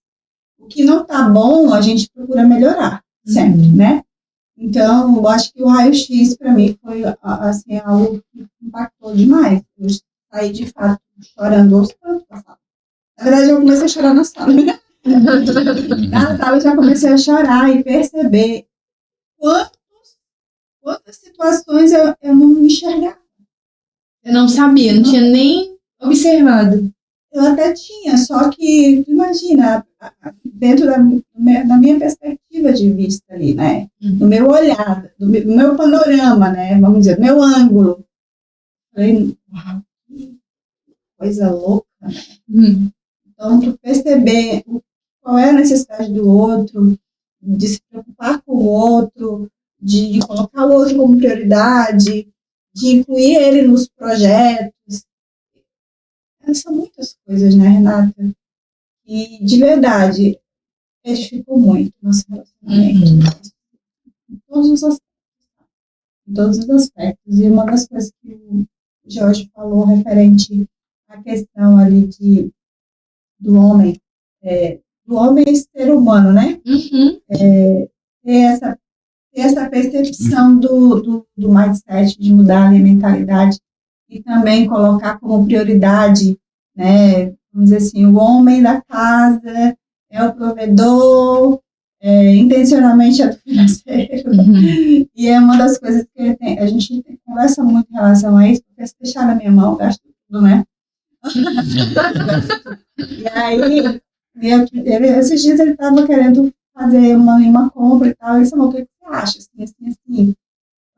C: O que não está bom, a gente procura melhorar, sempre, né? Então, eu acho que o raio-x, para mim, foi assim, algo que impactou demais. Eu saí, de fato, chorando aos cantos da sala. Na verdade, eu comecei a chorar na sala. Na sala, eu já comecei a chorar e perceber quantas situações eu não enxergava.
B: Eu não sabia, não tinha nem observado.
C: Eu até tinha, só que, imagina, dentro da minha perspectiva de vista ali, né? Do meu olhar, do meu panorama, né? Vamos dizer, do meu ângulo. Falei, uau, que coisa louca, né? Então, tu perceber qual é a necessidade do outro, de se preocupar com o outro, de colocar o outro como prioridade, de incluir ele nos projetos. São muitas coisas, né, Renata? E, de verdade, edificou muito nosso relacionamento. Em todos os aspectos. Em todos os aspectos. E uma das coisas que o Jorge falou referente à questão ali do homem ser humano, né? Ter essa percepção do mindset, de mudar a mentalidade e também colocar como prioridade, né, vamos dizer assim, o homem da casa é o provedor, intencionalmente é do financeiro. E é uma das coisas que a gente conversa muito em relação a isso, porque se deixar na minha mão, eu gasto tudo, né? E aí, esses dias ele estava querendo fazer uma compra e tal, e ele falou, o que você acha? Assim.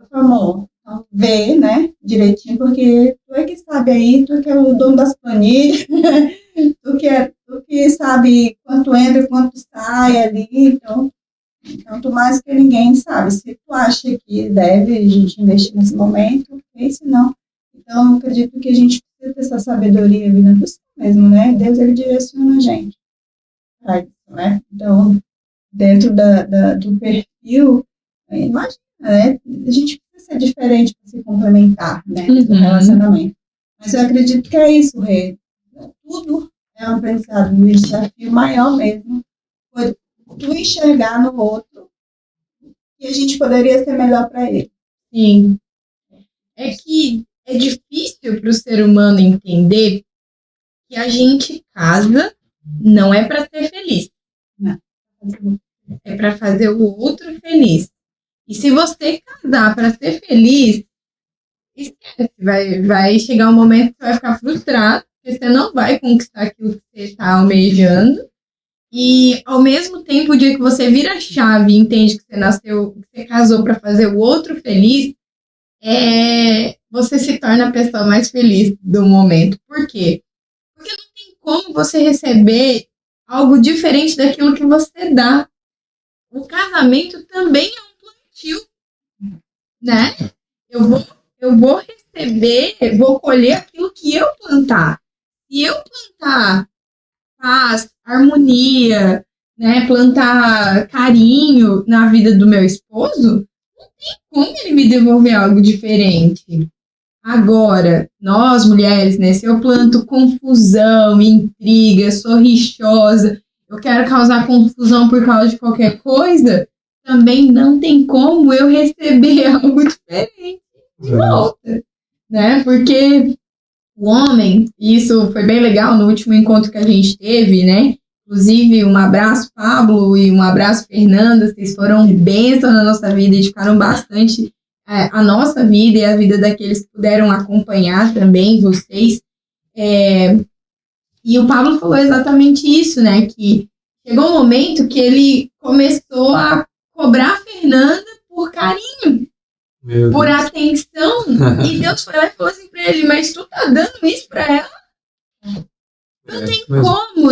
C: Eu falei, amor, então vê, né, direitinho, porque tu é que sabe aí, tu que é o dono das planilhas, tu que sabe quanto entra e quanto sai ali, então tu mais que ninguém sabe. Se tu acha que deve a gente investir nesse momento, ok, se não. Então, eu acredito que a gente precisa ter essa sabedoria vindo do céu mesmo, né? Deus, ele direciona a gente. Né? Então, dentro do perfil, imagina, né? A gente precisa ser diferente para se complementar, né? No relacionamento. Mas eu acredito que é isso, Rê. Tudo é um aprendizado. O desafio maior mesmo foi tu enxergar no outro que a gente poderia ser melhor para ele.
B: Sim. É que é difícil para o ser humano entender que a gente casa não é para ser feliz.
C: Não.
B: É para fazer o outro feliz. E se você casar para ser feliz, esquece. Vai chegar um momento que você vai ficar frustrado, porque você não vai conquistar aquilo que você está almejando. E, ao mesmo tempo, o dia que você vira a chave e entende que você nasceu, que você casou para fazer o outro feliz, você se torna a pessoa mais feliz do momento. Por quê? Porque não tem como você receber algo diferente daquilo que você dá. O casamento também é um plantio, né? Eu vou receber, vou colher aquilo que eu plantar. Se eu plantar paz, harmonia, né, plantar carinho na vida do meu esposo, não tem como ele me devolver algo diferente. Agora, nós mulheres, né, se eu planto confusão, intriga, sou rixosa, eu quero causar confusão por causa de qualquer coisa, também não tem como eu receber algo diferente de volta, né? Porque o homem, isso foi bem legal no último encontro que a gente teve, né? Inclusive, um abraço, Pablo, e um abraço, Fernanda. Vocês foram bênção na nossa vida, edificaram bastante a nossa vida e a vida daqueles que puderam acompanhar também, vocês. E o Pablo falou exatamente isso, né? Que chegou um momento que ele começou a cobrar a Fernanda por carinho, por atenção. E Deus foi lá e falou assim pra ele, mas tu tá dando isso pra ela?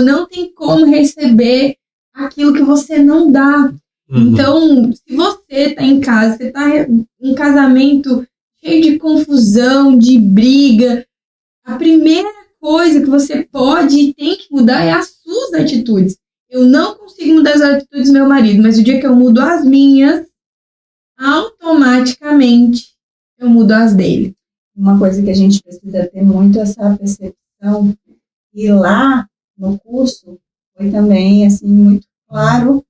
B: Não tem como receber aquilo que você não dá. Então, se você tá em casa, você tá em um casamento cheio de confusão, de briga, a primeira coisa que você pode e tem que mudar é as suas atitudes. Eu não consigo mudar as atitudes do meu marido, mas o dia que eu mudo as minhas, automaticamente eu mudo as dele.
C: Uma coisa que a gente precisa ter muito essa percepção, e lá no curso foi também assim muito claro,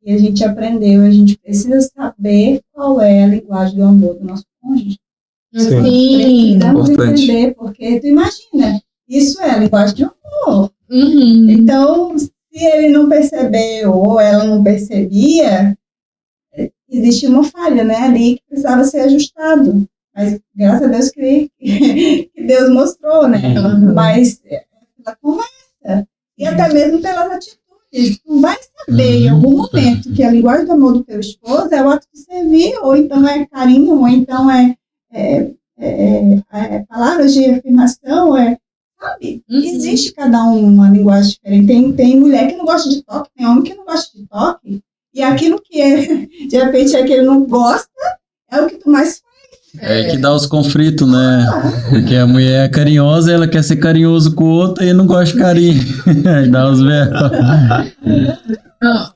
C: e a gente aprendeu, a gente precisa saber qual é a linguagem do amor do nosso cônjuge.
B: Sim,
C: precisamos
D: importante.
C: entender, porque tu imagina, isso é a linguagem de amor. Então, se ele não percebeu ou ela não percebia, existe uma falha, né, ali que precisava ser ajustado. Mas, graças a Deus que Deus mostrou, né? Mas pela conversa e até mesmo pelas atitudes. Tu vai saber em algum momento que a linguagem do amor do teu esposo é o ato de servir, ou então é carinho, ou então é palavras de afirmação, sabe? Existe cada uma linguagem diferente. Tem mulher que não gosta de toque, tem homem que não gosta de toque. E aquilo que de repente é que ele não gosta, é o que tu mais faz.
A: É que dá os conflitos, né? Porque a mulher é carinhosa, ela quer ser carinhoso com o outro e não gosta de carinho. Aí dá os berros.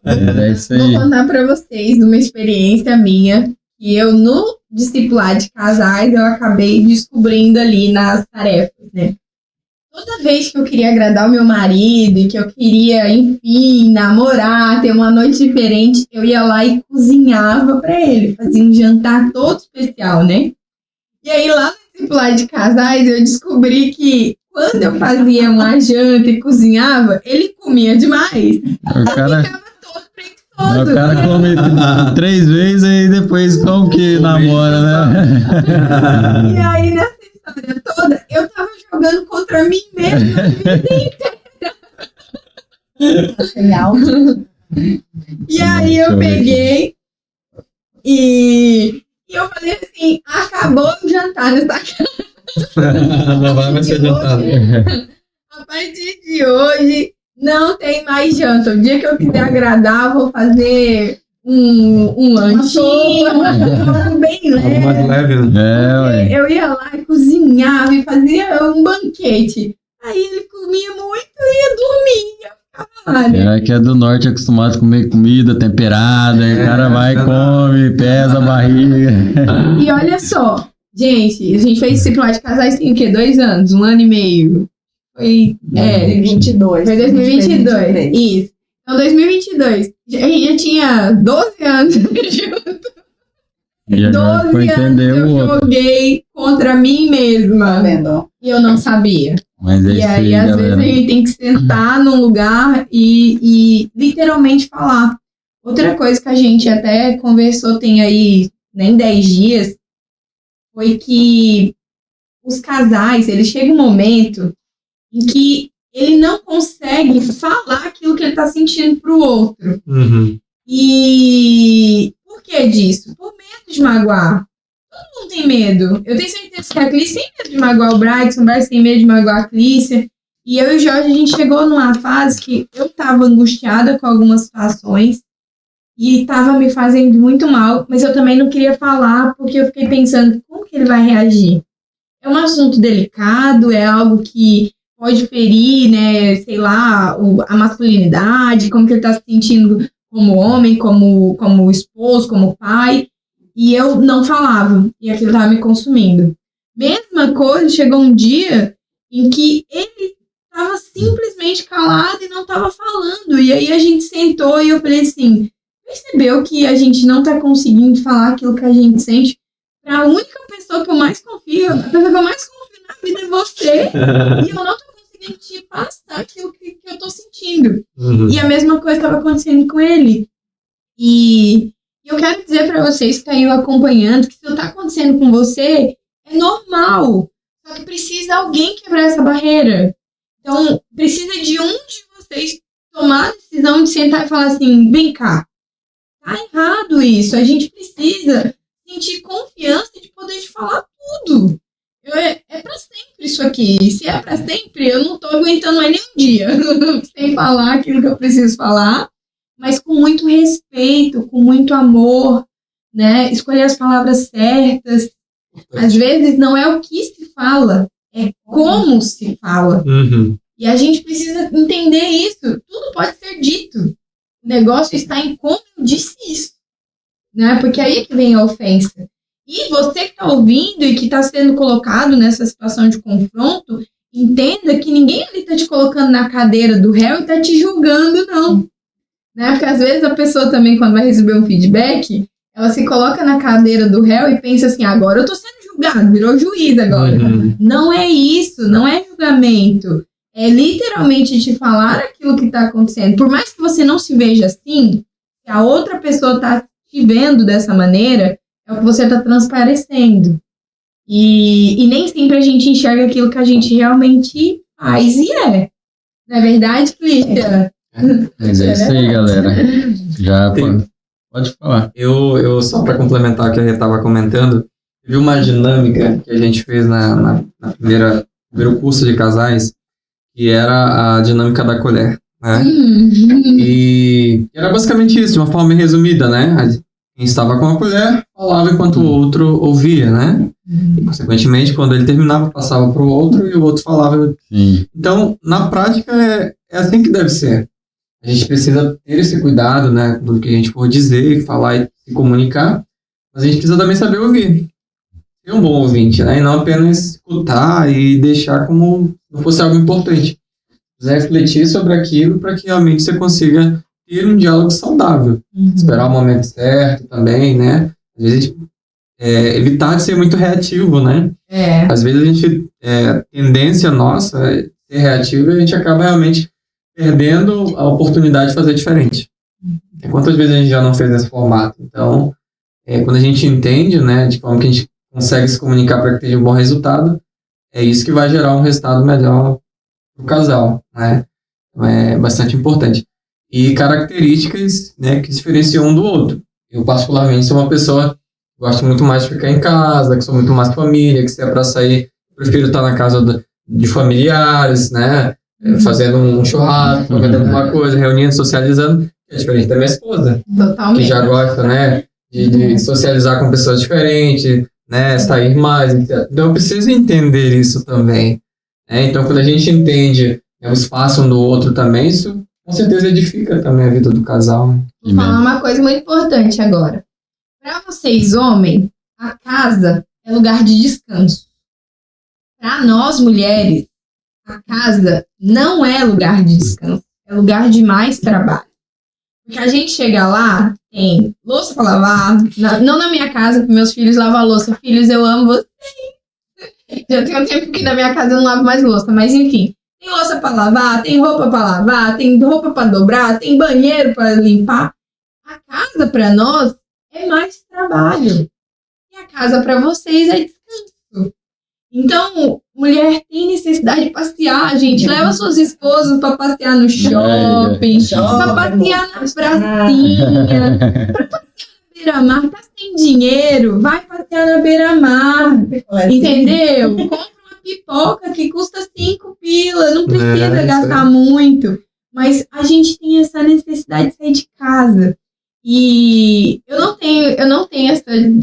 A: É isso aí.
B: Vou contar pra vocês uma experiência minha, que eu, no discipulado de casais, eu acabei descobrindo ali nas tarefas, né? Toda vez que eu queria agradar o meu marido e que eu queria, enfim, namorar, ter uma noite diferente, eu ia lá e cozinhava pra ele. Fazia um jantar todo especial, né? E aí, lá no discipulado de casais, eu descobri que quando eu fazia uma janta e cozinhava, ele comia demais.
A: O cara
B: Ficava todo preguiçoso.
A: O cara come 3 vezes e depois como que namora, né?
B: E aí, nessa história toda, eu tava jogando contra mim mesma a vida inteira.
C: Sem áudio.
B: E aí eu peguei e eu falei assim, acabou o jantar nessa casa.
D: Não vai mais ser jantado.
B: A partir de hoje, não tem mais janta. O dia que eu quiser agradar, vou fazer um lanchinho, algo bem
D: Algo mais
B: leve.
D: leve, né?
A: Ué.
B: Eu ia lá e cozinhava e fazia um banquete. Aí ele comia muito e ia dormir. Eu ficava lá, né?
A: É que é do norte, acostumado a comer comida temperada, aí o cara vai, come, pesa a barriga.
B: E olha só, gente, a gente fez discipulado de casais tem o quê? 2 anos? 1 ano e meio? Foi
C: 2022.
B: Foi 2022, isso. Então, 2022, a gente já tinha 12 anos junto.
A: E agora
B: 12
A: foi
B: anos
A: entender
B: eu
A: o outro.
B: joguei contra mim
C: Tá
B: mesma.
C: vendo?
B: E eu não sabia.
A: Mas é
B: E
A: isso
B: aí,
A: aí,
B: às vezes,
A: galera.
B: a gente tem que sentar num lugar e literalmente falar. Outra coisa que a gente até conversou, tem aí nem 10 dias, foi que os casais, ele chega um momento em que ele não consegue falar aquilo que ele está sentindo pro outro.
D: Uhum.
B: E por que disso? Por medo de magoar. Todo mundo tem medo. Eu tenho certeza que a Clícia tem medo de magoar o Bryson, o Bryson tem medo de magoar a Clícia. E eu e o Jorge, a gente chegou numa fase que eu estava angustiada com algumas situações e estava me fazendo muito mal, mas eu também não queria falar porque eu fiquei pensando como que ele vai reagir. É um assunto delicado, é algo que pode ferir, né, sei lá, a masculinidade, como que ele está se sentindo como homem, como esposo, como pai. E eu não falava, e aquilo estava me consumindo. Mesma coisa, chegou um dia em que ele estava simplesmente calado e não estava falando. E aí a gente sentou e eu falei assim, percebeu que a gente não está conseguindo falar aquilo que a gente sente? Para a única pessoa que eu mais confio, a pessoa que eu mais confio na vida é você, e eu não estou conseguindo te passar aquilo que eu estou sentindo.
D: Uhum.
B: E a mesma coisa estava acontecendo com ele. E eu quero dizer para vocês que estão aí acompanhando que se está acontecendo com você, é normal. Só que precisa alguém quebrar essa barreira. Então, precisa de um de vocês tomar a decisão de sentar e falar assim, vem cá, tá errado isso. A gente precisa sentir confiança de poder te falar tudo. É para sempre isso aqui. E se é para sempre, eu não tô aguentando mais nem um dia sem falar aquilo que eu preciso falar, mas com muito respeito, com muito amor, né? Escolher as palavras certas. Às vezes não é o que se fala, é como se fala.
D: Uhum.
B: E a gente precisa entender isso. Tudo pode ser dito. O negócio está em como eu disse isso, né? Porque aí é que vem a ofensa. E você que está ouvindo e que está sendo colocado nessa situação de confronto, entenda que ninguém ali está te colocando na cadeira do réu e está te julgando, não. Né? Porque às vezes a pessoa também, quando vai receber um feedback, ela se coloca na cadeira do réu e pensa assim, agora eu estou sendo julgado, virou juiz agora.
D: Uhum.
B: Não é isso, não é julgamento. É literalmente te falar aquilo que está acontecendo. Por mais que você não se veja assim, se a outra pessoa está te vendo dessa maneira, é o que você está transparecendo. E nem sempre a gente enxerga aquilo que a gente realmente faz e é. Não é verdade, Clícia?
A: Mas é isso aí, galera. Já pode falar.
D: Eu só para complementar o que a gente estava comentando, teve uma dinâmica que a gente fez na primeiro curso de casais, que era a dinâmica da colher, né? E era basicamente isso, de uma forma resumida, né? Quem estava com a colher falava enquanto o outro ouvia, né? E, consequentemente, quando ele terminava, passava para o outro e o outro falava.
A: Sim.
D: Então, na prática, é assim que deve ser. A gente precisa ter esse cuidado, né? Do que a gente for dizer, falar e se comunicar, mas a gente precisa também saber ouvir. Ser um bom ouvinte, né? E não apenas escutar e deixar como se não fosse algo importante. Precisa refletir sobre aquilo para que realmente você consiga ter um diálogo saudável. Esperar o momento certo também, né? Às vezes evitar de ser muito reativo, né? Às vezes a gente, tendência nossa é ser reativo e a gente acaba realmente perdendo a oportunidade de fazer diferente. Quantas vezes a gente já não fez nesse formato? Então, quando a gente entende, né, de forma que a gente consegue se comunicar para que tenha um bom resultado, é isso que vai gerar um resultado melhor para o casal, né? Então, é bastante importante. E características, né, que diferenciam um do outro. Eu, particularmente, sou uma pessoa que gosto muito mais de ficar em casa, que sou muito mais família, que se é para sair, prefiro estar na casa de familiares, né? Fazendo um churrasco, fazendo alguma coisa, reunindo, socializando. É diferente da minha esposa,
B: Totalmente.
D: que já gosta, né, de socializar com pessoas diferentes, né, sair mais, etc. Então eu preciso entender isso também. Né? Então quando a gente entende o espaço um do outro também, isso com certeza edifica também a vida do casal. Né?
B: Vou falar uma coisa muito importante agora. Para vocês, homens, a casa é lugar de descanso. Para nós, mulheres, a casa não é lugar de descanso, é lugar de mais trabalho. Porque a gente chega lá, tem louça pra lavar, não na minha casa, que meus filhos lavam a louça. Filhos, eu amo vocês. Já tem um tempo que na minha casa eu não lavo mais louça, mas enfim. Tem louça pra lavar, tem roupa pra lavar, tem roupa pra dobrar, tem banheiro pra limpar. A casa pra nós é mais trabalho. E a casa pra vocês é descanso. Então, mulher tem necessidade de passear, gente. Leva suas esposas pra passear no shopping, pra passear na pracinha, pra passear na beira-mar. Tá sem dinheiro, vai passear na beira-mar. Entendeu? Compra uma pipoca que custa 5 pila, não precisa gastar muito. Mas a gente tem essa necessidade de sair de casa. E eu não tenho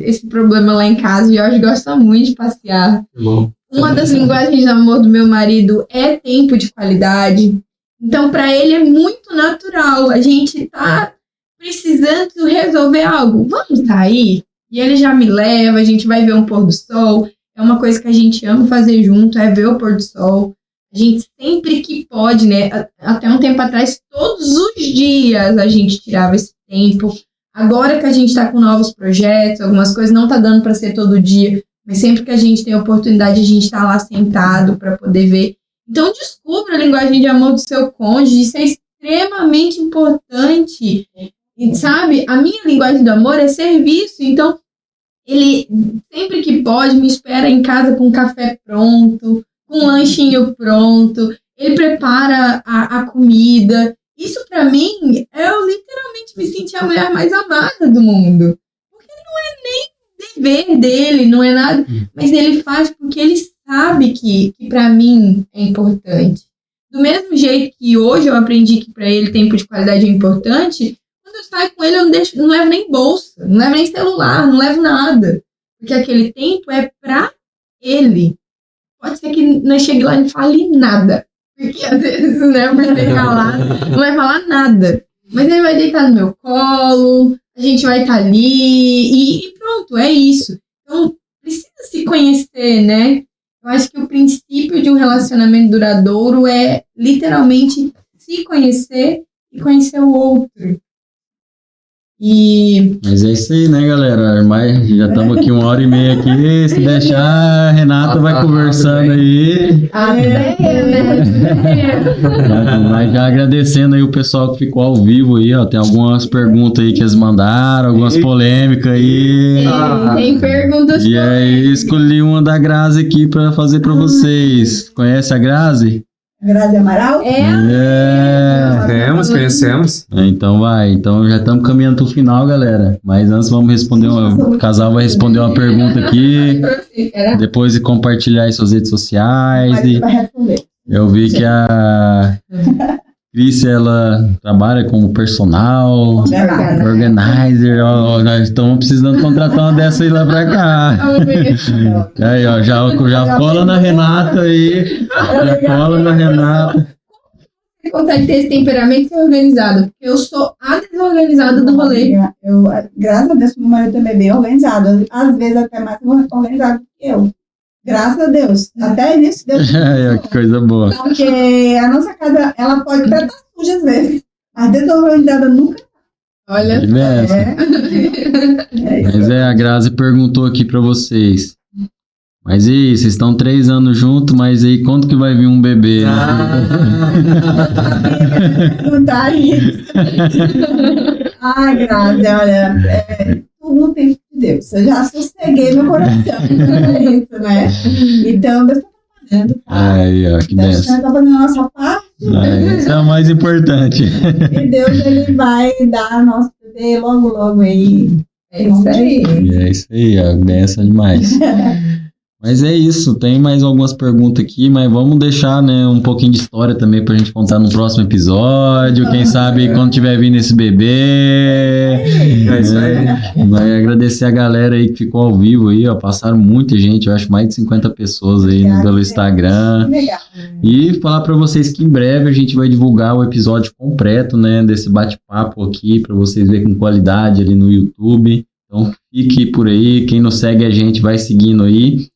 B: esse problema lá em casa. O Jorge gosta muito de passear.
D: Bom.
B: Uma das linguagens de amor do meu marido é tempo de qualidade. Então, para ele é muito natural. A gente tá precisando resolver algo. Vamos sair? E ele já me leva, a gente vai ver um pôr do sol. É uma coisa que a gente ama fazer junto, é ver o pôr do sol. A gente sempre que pode, né? Até um tempo atrás, todos os dias a gente tirava esse tempo. Agora que a gente está com novos projetos, algumas coisas não tá dando para ser todo dia, mas sempre que a gente tem a oportunidade, a gente tá lá sentado para poder ver. Então, descubra a linguagem de amor do seu cônjuge, isso é extremamente importante. E, sabe, a minha linguagem do amor é serviço, então ele sempre que pode me espera em casa com café pronto, com um lanchinho pronto, ele prepara a comida. Isso pra mim, eu literalmente me senti a mulher mais amada do mundo. Porque não é nem dever dele, não é nada, mas ele faz porque ele sabe que pra mim é importante. Do mesmo jeito que hoje eu aprendi que pra ele tempo de qualidade é importante, quando eu saio com ele eu não levo nem bolsa, não levo nem celular, não levo nada. Porque aquele tempo é pra ele. Pode ser que não chegue lá e não fale nada. Porque às vezes, né, por ser calado, não vai falar nada. Mas ele vai deitar no meu colo, a gente vai estar ali e pronto, é isso. Então, precisa se conhecer, né? Eu acho que o princípio de um relacionamento duradouro é literalmente se conhecer e conhecer o outro.
A: Mas é isso aí, né, galera? Mas já estamos aqui 1h30 aqui. Se deixar, a Renata vai conversando aí. Mas já agradecendo aí o pessoal que ficou ao vivo aí, ó. Tem algumas perguntas aí que eles mandaram, algumas polêmicas aí.
B: Tem perguntas.
A: E aí, escolhi uma da Grazi aqui pra fazer pra vocês. Conhece a Grazi?
C: Grazi Amaral?
D: Conhecemos.
A: Então vai. Então já estamos caminhando pro final, galera. Mas antes vamos responder o casal vai responder uma pergunta aqui. Depois de compartilhar em suas redes sociais.
C: Vai responder.
A: Eu vi que a Cris, ela trabalha como personal, organizer. Ó, nós estamos precisando contratar uma dessa aí lá pra cá. Aí, ó, já cola na Renata aí. Já cola na Renata.
B: Você consegue ter esse temperamento e ser organizado? Porque eu sou a desorganizada do rolê.
C: Graças a Deus, meu marido também é bem organizado. Às vezes até mais organizado que eu. Graças a Deus. Até nisso Deus.
A: Que coisa boa.
C: Porque a nossa casa, ela pode até estar suja às vezes. Mas desorganizada nunca.
B: Olha
A: Mas a Grazi perguntou aqui pra vocês. Mas e aí, vocês estão 3 anos juntos, mas aí quando que vai vir um bebê?
C: Perguntar isso. Ai, Grazi, olha, tudo no tempo de Deus. Eu já sosseguei meu coração com isso, né? Então, Deus está trabalhando, tá?
A: Aí, ó, que
C: Deus
A: benção.
C: está fazendo a nossa parte.
A: Isso é o mais importante.
C: E Deus, ele vai dar nosso bebê logo aí.
B: É isso aí.
A: É isso aí, ó, benção demais. Mas é isso, tem mais algumas perguntas aqui, mas vamos deixar, né, um pouquinho de história também pra gente contar no próximo episódio, quem sabe quando tiver vindo esse bebê.
D: É isso aí.
A: Vai agradecer a galera aí que ficou ao vivo aí, ó, passaram muita gente, eu acho mais de 50 pessoas aí pelo Instagram.
C: Legal.
A: E falar pra vocês que em breve a gente vai divulgar o episódio completo, né, desse bate-papo aqui, pra vocês verem com qualidade ali no YouTube. Então fique por aí, quem não segue a gente vai seguindo aí.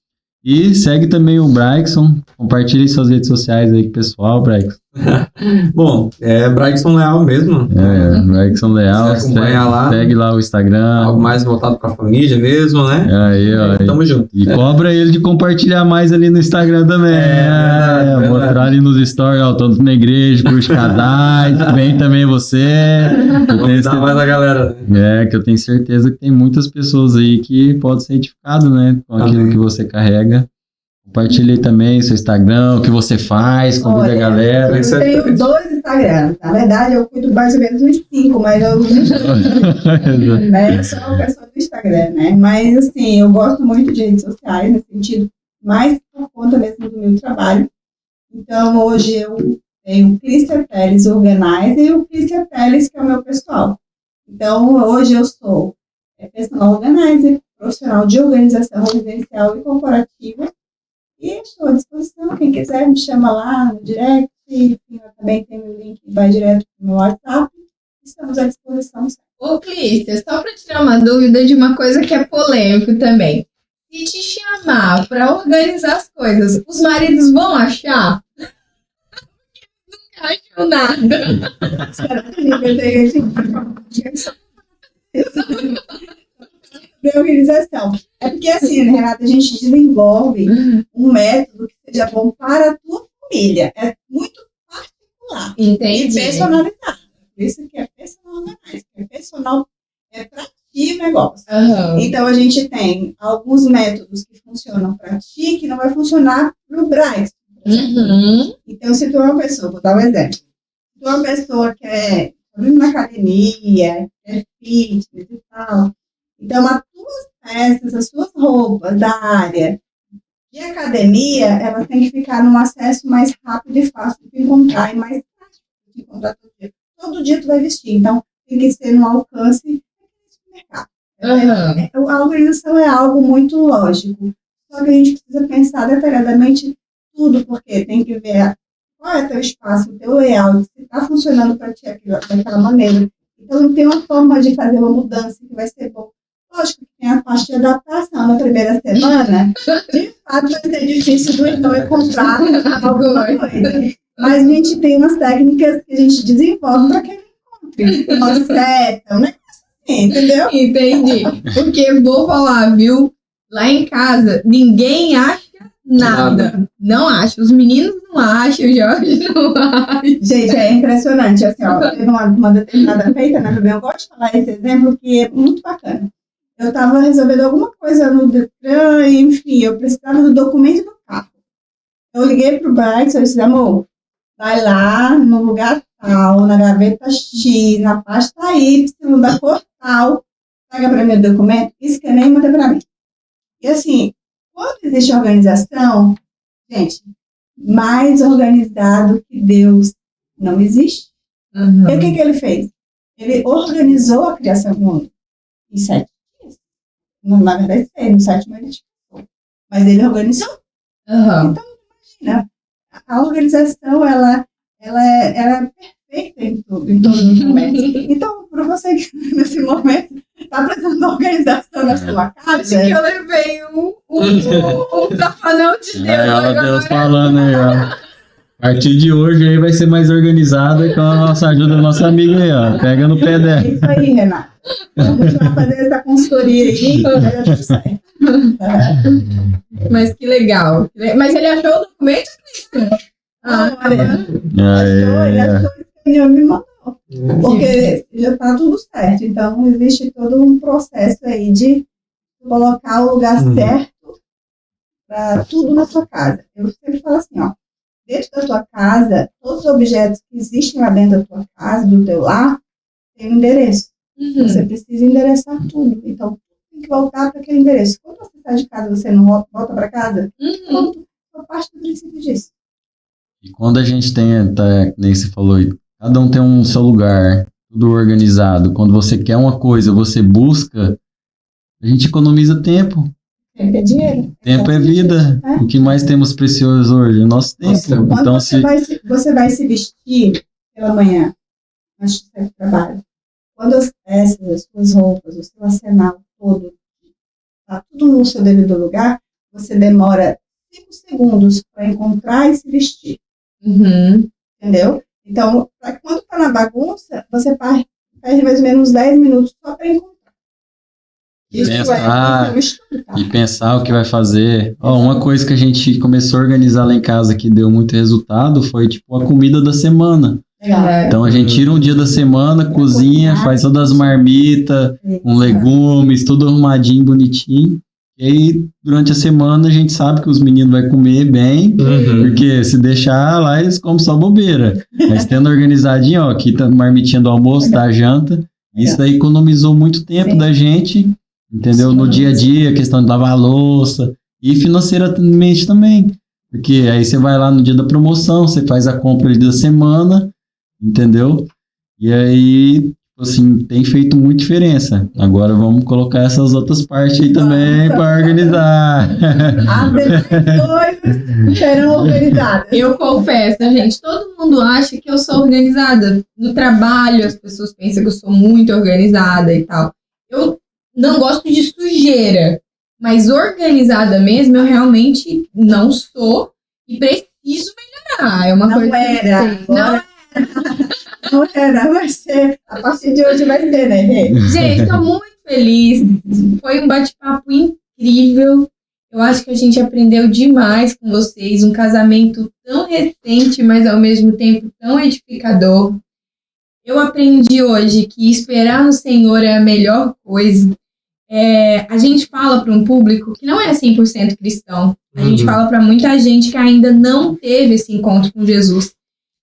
A: E segue também o Braixon, compartilhe suas redes sociais aí com o pessoal, Braixon.
D: Bom, é Braixton Leal mesmo.
A: Braixton Leal,
D: Você acompanha lá.
A: segue lá o Instagram.
D: Algo mais voltado pra família mesmo, né?
A: Aí, ó.
D: Tamo junto.
A: E cobra ele de compartilhar mais ali no Instagram também.
D: Verdade.
A: Mostrar ali nos stories, ó, todos na igreja, curte casais, vem também você.
D: Convidar mais a galera.
A: Que eu tenho certeza que tem muitas pessoas aí que podem ser edificadas, né? Com aquilo que você carrega. Compartilhe aí também seu Instagram, o que você faz, convida a galera.
C: Eu tenho 2 Instagrams. Na verdade, eu cuido mais ou menos uns 5, mas eu sou uma pessoa do Instagram, né? Mas, assim, eu gosto muito de redes sociais, no sentido, mais por conta mesmo do meu trabalho. Então, hoje eu tenho o Clícia Teles Organizer e o Clícia Teles, que é o meu pessoal. Então, hoje eu sou personal organizer, profissional de organização residencial e corporativa. E estou à disposição, quem quiser me chama lá no direct, eu também tenho o link que vai direto para o meu WhatsApp, estamos à disposição.
B: Ô Clícia, só para tirar uma dúvida de uma coisa que é polêmico também. Se te chamar para organizar as coisas, os maridos vão achar? Nunca acham nada.
C: Será que a gente de organização. É porque assim, né, Renata, a gente desenvolve um método que seja bom para a tua família. É muito particular.
B: Entendi.
C: E personalizado. Por isso que é personalizado. É personal, é para ti o negócio.
B: Uhum.
C: Então, a gente tem alguns métodos que funcionam para ti, que não vai funcionar para o Braz.
B: Uhum.
C: Então, se tu é uma pessoa, vou dar um exemplo. Se tu é uma pessoa que é na academia, é fitness e tal, então, as suas peças, as suas roupas da área de academia, elas têm que ficar num acesso mais rápido e fácil de encontrar e mais prático de encontrar todo dia. Todo dia tu vai vestir, então tem que ser no alcance do mercado.
B: Uhum.
C: A organização é algo muito lógico, só que a gente precisa pensar detalhadamente tudo, porque tem que ver qual é o teu espaço, o teu layout, se está funcionando para ti daquela maneira. Então, tem uma forma de fazer uma mudança que vai ser bom. Lógico que tem a parte de adaptação na primeira semana. De fato, vai ser difícil do irmão encontrar alguma coisa. Mas a gente tem umas técnicas que a gente desenvolve para que ele encontre. Uma seta, um negócio assim, entendeu?
B: Entendi. Porque vou falar, viu? Lá em casa, ninguém acha nada. Não acha. Os meninos não acham, o Jorge não acha.
C: Gente, é impressionante. Assim, ó, teve uma determinada feita, né? Eu gosto de falar esse exemplo que é muito bacana. Eu estava resolvendo alguma coisa no Detran, enfim, eu precisava do documento do carro. Eu liguei para o Bright e disse, amor, vai lá no lugar tal, na gaveta X, na pasta Y, da cor tal, pega para mim o documento, escaneia e manda para mim. E assim, quando existe organização, gente, mais organizado que Deus não existe.
B: Uhum.
C: E o que ele fez? Ele organizou a criação do mundo em 7 dias. Na verdade, no 7º ele ficou. Mas ele organizou.
B: Uhum.
C: Então, imagina, a organização, ela é perfeita em todos os momentos. Então, para você que nesse momento está precisando de organização na sua casa...
B: Acho que eu levei um tafanão de Deus agora.
A: Deus falando aí, ó. A partir de hoje aí vai ser mais organizada com a nossa ajuda do nosso amigo aí, ó. Pega no pé dela.
C: É isso aí, Renata. Vamos continuar fazendo essa consultoria aí, vai dar tudo certo.
B: Mas que legal. Mas ele achou o documento, Cristian?
C: Ele achou e me mandou. Porque já está tudo certo. Então, existe todo um processo aí de colocar o lugar certo para tudo na sua casa. Eu sempre falo assim, ó. Dentro da tua casa, todos os objetos que existem lá dentro da tua casa, do teu lar, tem um endereço.
B: Uhum.
C: Você precisa endereçar tudo. Então, tem que voltar para aquele endereço. Quando você sai de casa, você não volta para casa? Pronto. Faz parte do princípio disso.
A: E quando a gente tem, nem você falou, cada um tem um seu lugar, tudo organizado. Quando você quer uma coisa, você busca, a gente economiza tempo.
C: Tempo é dinheiro.
A: Tempo é vida. O que mais temos precioso hoje? O nosso tempo.
C: Quando
A: Então,
C: você vai se vestir pela manhã, antes de sair do trabalho, quando as peças, as suas roupas, o seu arsenal todo, está tudo no seu devido lugar, você demora 5 segundos para encontrar e se vestir.
B: Uhum.
C: entendeu? Então, quando tá na bagunça, você perde mais ou menos 10 minutos só para encontrar. Isso
A: Pensar,
C: é um estudo, tá?
A: e pensar o que vai fazer. Ó, uma coisa que a gente começou a organizar lá em casa que deu muito resultado foi, tipo, a comida da semana.
C: Legal.
A: Então a gente tira um dia da semana, cozinha, faz todas as marmitas, com legumes, tudo arrumadinho, bonitinho. E aí, durante a semana, a gente sabe que os meninos vão comer bem, porque se deixar lá, eles comem só bobeira. Mas tendo organizadinho, ó, aqui tá marmitinha do almoço, da janta, isso daí economizou muito tempo da gente, entendeu? No dia a dia, a questão de lavar a louça, e financeiramente também. Porque aí você vai lá no dia da promoção, você faz a compra ali da semana, entendeu? E aí, assim, tem feito muita diferença. Agora vamos colocar essas outras partes aí também para organizar.
C: As demais coisas serão organizadas.
B: Eu confesso, gente, todo mundo acha que eu sou organizada. No trabalho, as pessoas pensam que eu sou muito organizada e tal. Eu não gosto de sujeira, mas organizada mesmo, eu realmente não sou e preciso melhorar. É uma
C: Não
B: coisa
C: era.
B: que não
C: Não era, vai ser. A partir de hoje vai ser, né, Rê?
B: Gente, estou muito feliz. Foi um bate-papo incrível. Eu acho que a gente aprendeu demais com vocês. Um casamento tão recente, mas ao mesmo tempo tão edificador. Eu aprendi hoje que esperar no Senhor é a melhor coisa. A gente fala para um público que não é 100% cristão. A gente fala para muita gente que ainda não teve esse encontro com Jesus.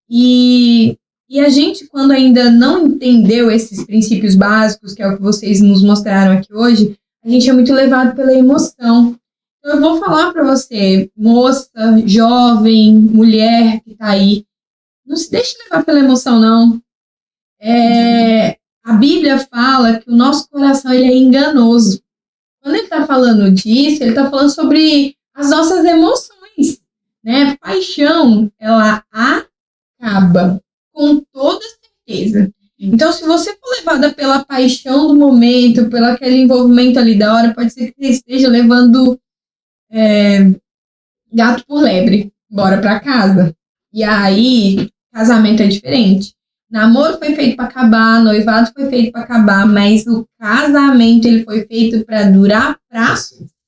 B: E a gente, quando ainda não entendeu esses princípios básicos, que é o que vocês nos mostraram aqui hoje, a gente é muito levado pela emoção. Então, eu vou falar para você, moça, jovem, mulher que está aí, não se deixe levar pela emoção, não. A Bíblia fala que o nosso coração ele é enganoso. Quando ele está falando disso, ele está falando sobre as nossas emoções, né? Paixão, ela acaba, com toda certeza. Então, se você for levada pela paixão do momento, pelo aquele envolvimento ali da hora, pode ser que você esteja levando gato por lebre, bora pra casa. E aí, casamento é diferente. Namoro foi feito para acabar, noivado foi feito para acabar, mas o casamento ele foi feito para durar para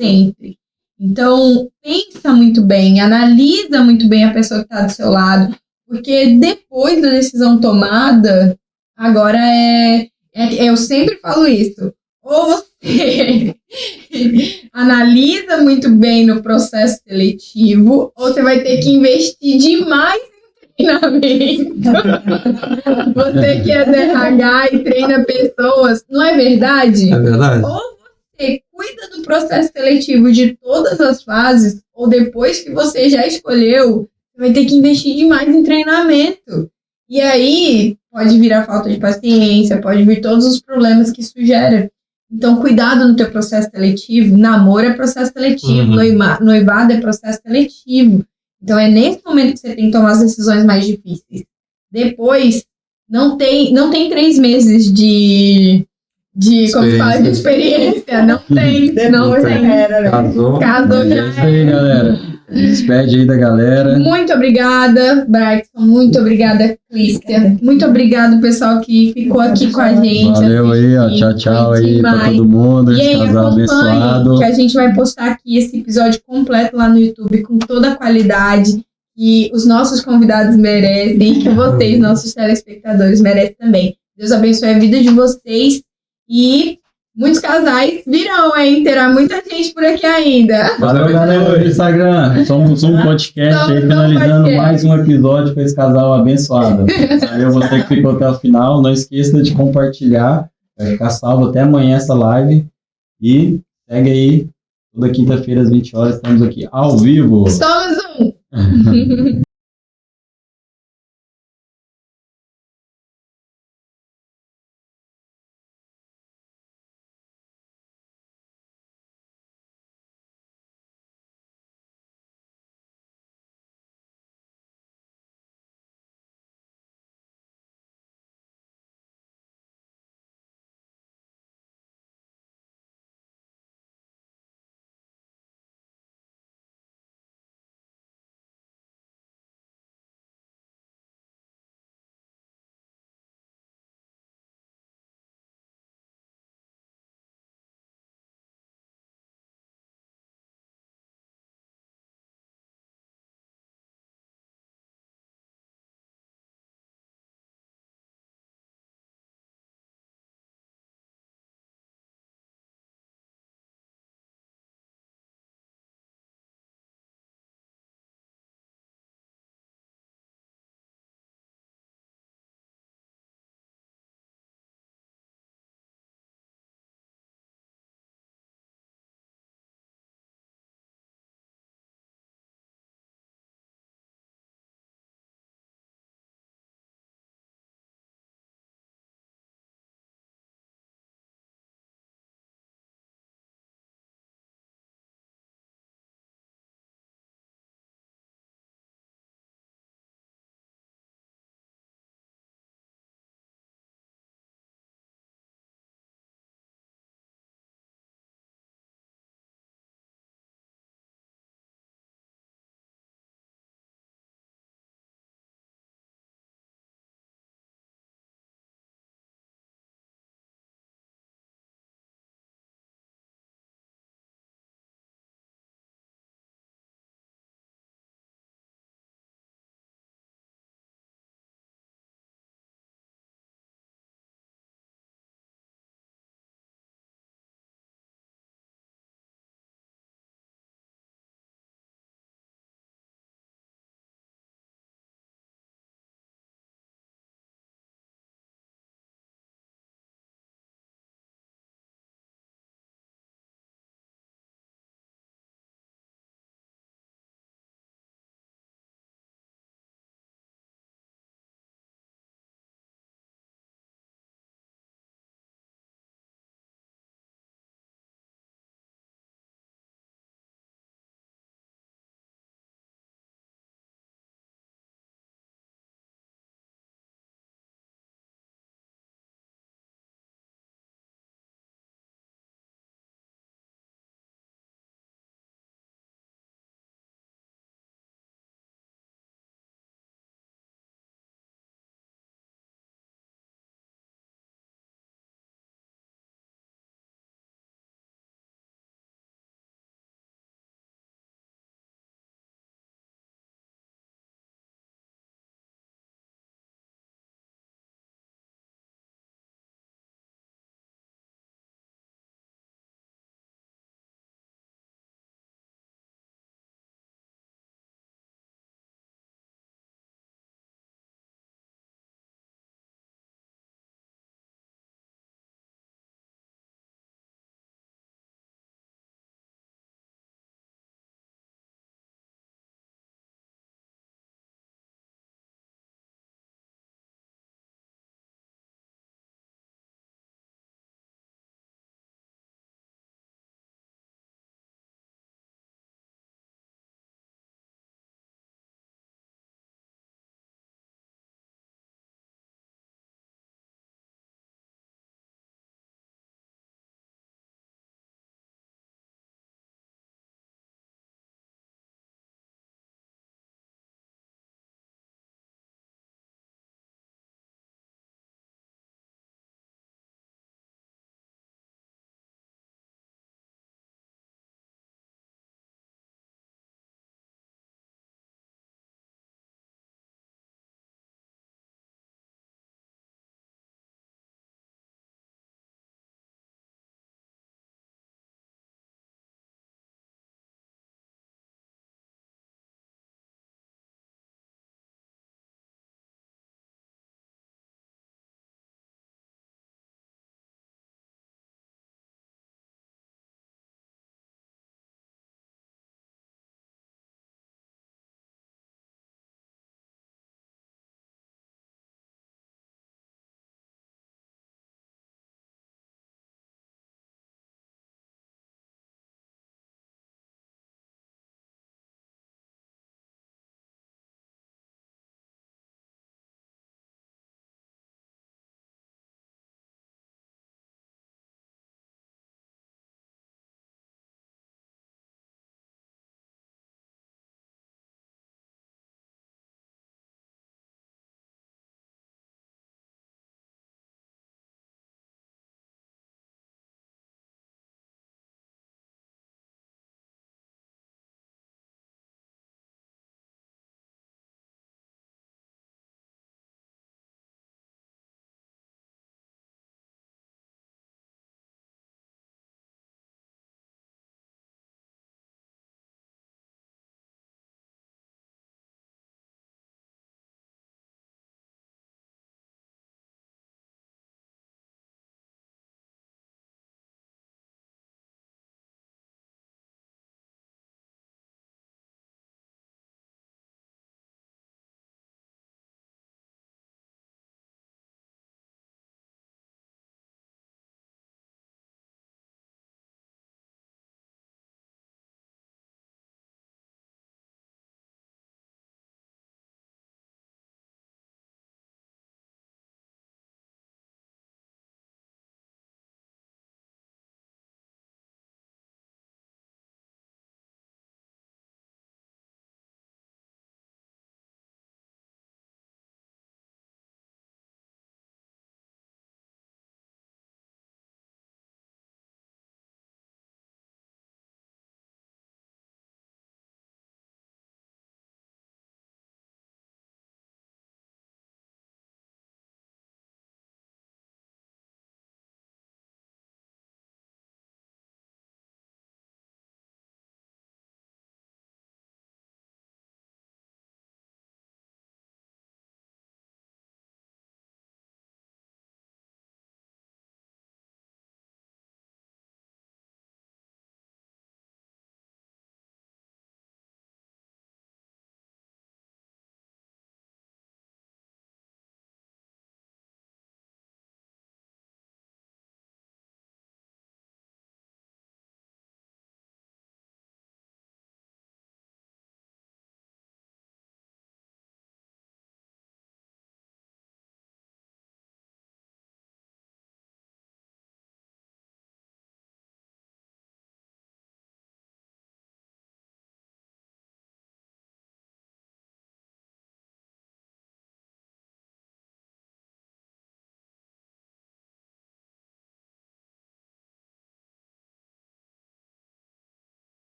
B: sempre. Então, pensa muito bem, analisa muito bem a pessoa que está do seu lado, porque depois da decisão tomada, agora eu sempre falo isso, ou você analisa muito bem no processo seletivo, ou você vai ter que investir demais em treinamento. Você que é DRH e treina pessoas, não é verdade?
D: É verdade.
B: Ou você cuida do processo seletivo de todas as fases, ou depois que você já escolheu, você vai ter que investir demais em treinamento. E aí, pode vir a falta de paciência, pode vir todos os problemas que isso gera. Então, cuidado no teu processo seletivo. Namoro é processo seletivo, noivado é processo seletivo. Então, é nesse momento que você tem que tomar as decisões mais difíceis. Depois, não tem 3 meses de como fala, de experiência. Não tem. Casou já.
A: É isso aí, galera. Despede aí da galera.
B: Muito obrigada, Braxton. Muito obrigada, Clícia. Muito obrigado, pessoal, que ficou aqui com a gente.
A: Valeu aí, ó. Tchau, tchau aí pra todo mundo.
B: E aí,
A: casal abençoado.
B: Que a gente vai postar aqui esse episódio completo lá no YouTube, com toda a qualidade que os nossos convidados merecem e que vocês, nossos telespectadores, merecem também. Deus abençoe a vida de vocês e muitos casais virão, hein? Terá muita gente por aqui ainda.
A: Valeu, galera do Instagram. Somos um podcast aí, finalizando mais um episódio com esse casal abençoado. Valeu você que ficou até o final. Não esqueça de compartilhar. Vai ficar salvo até amanhã essa live. E segue aí. Toda quinta-feira às 20 horas estamos aqui ao vivo.
B: Somos um!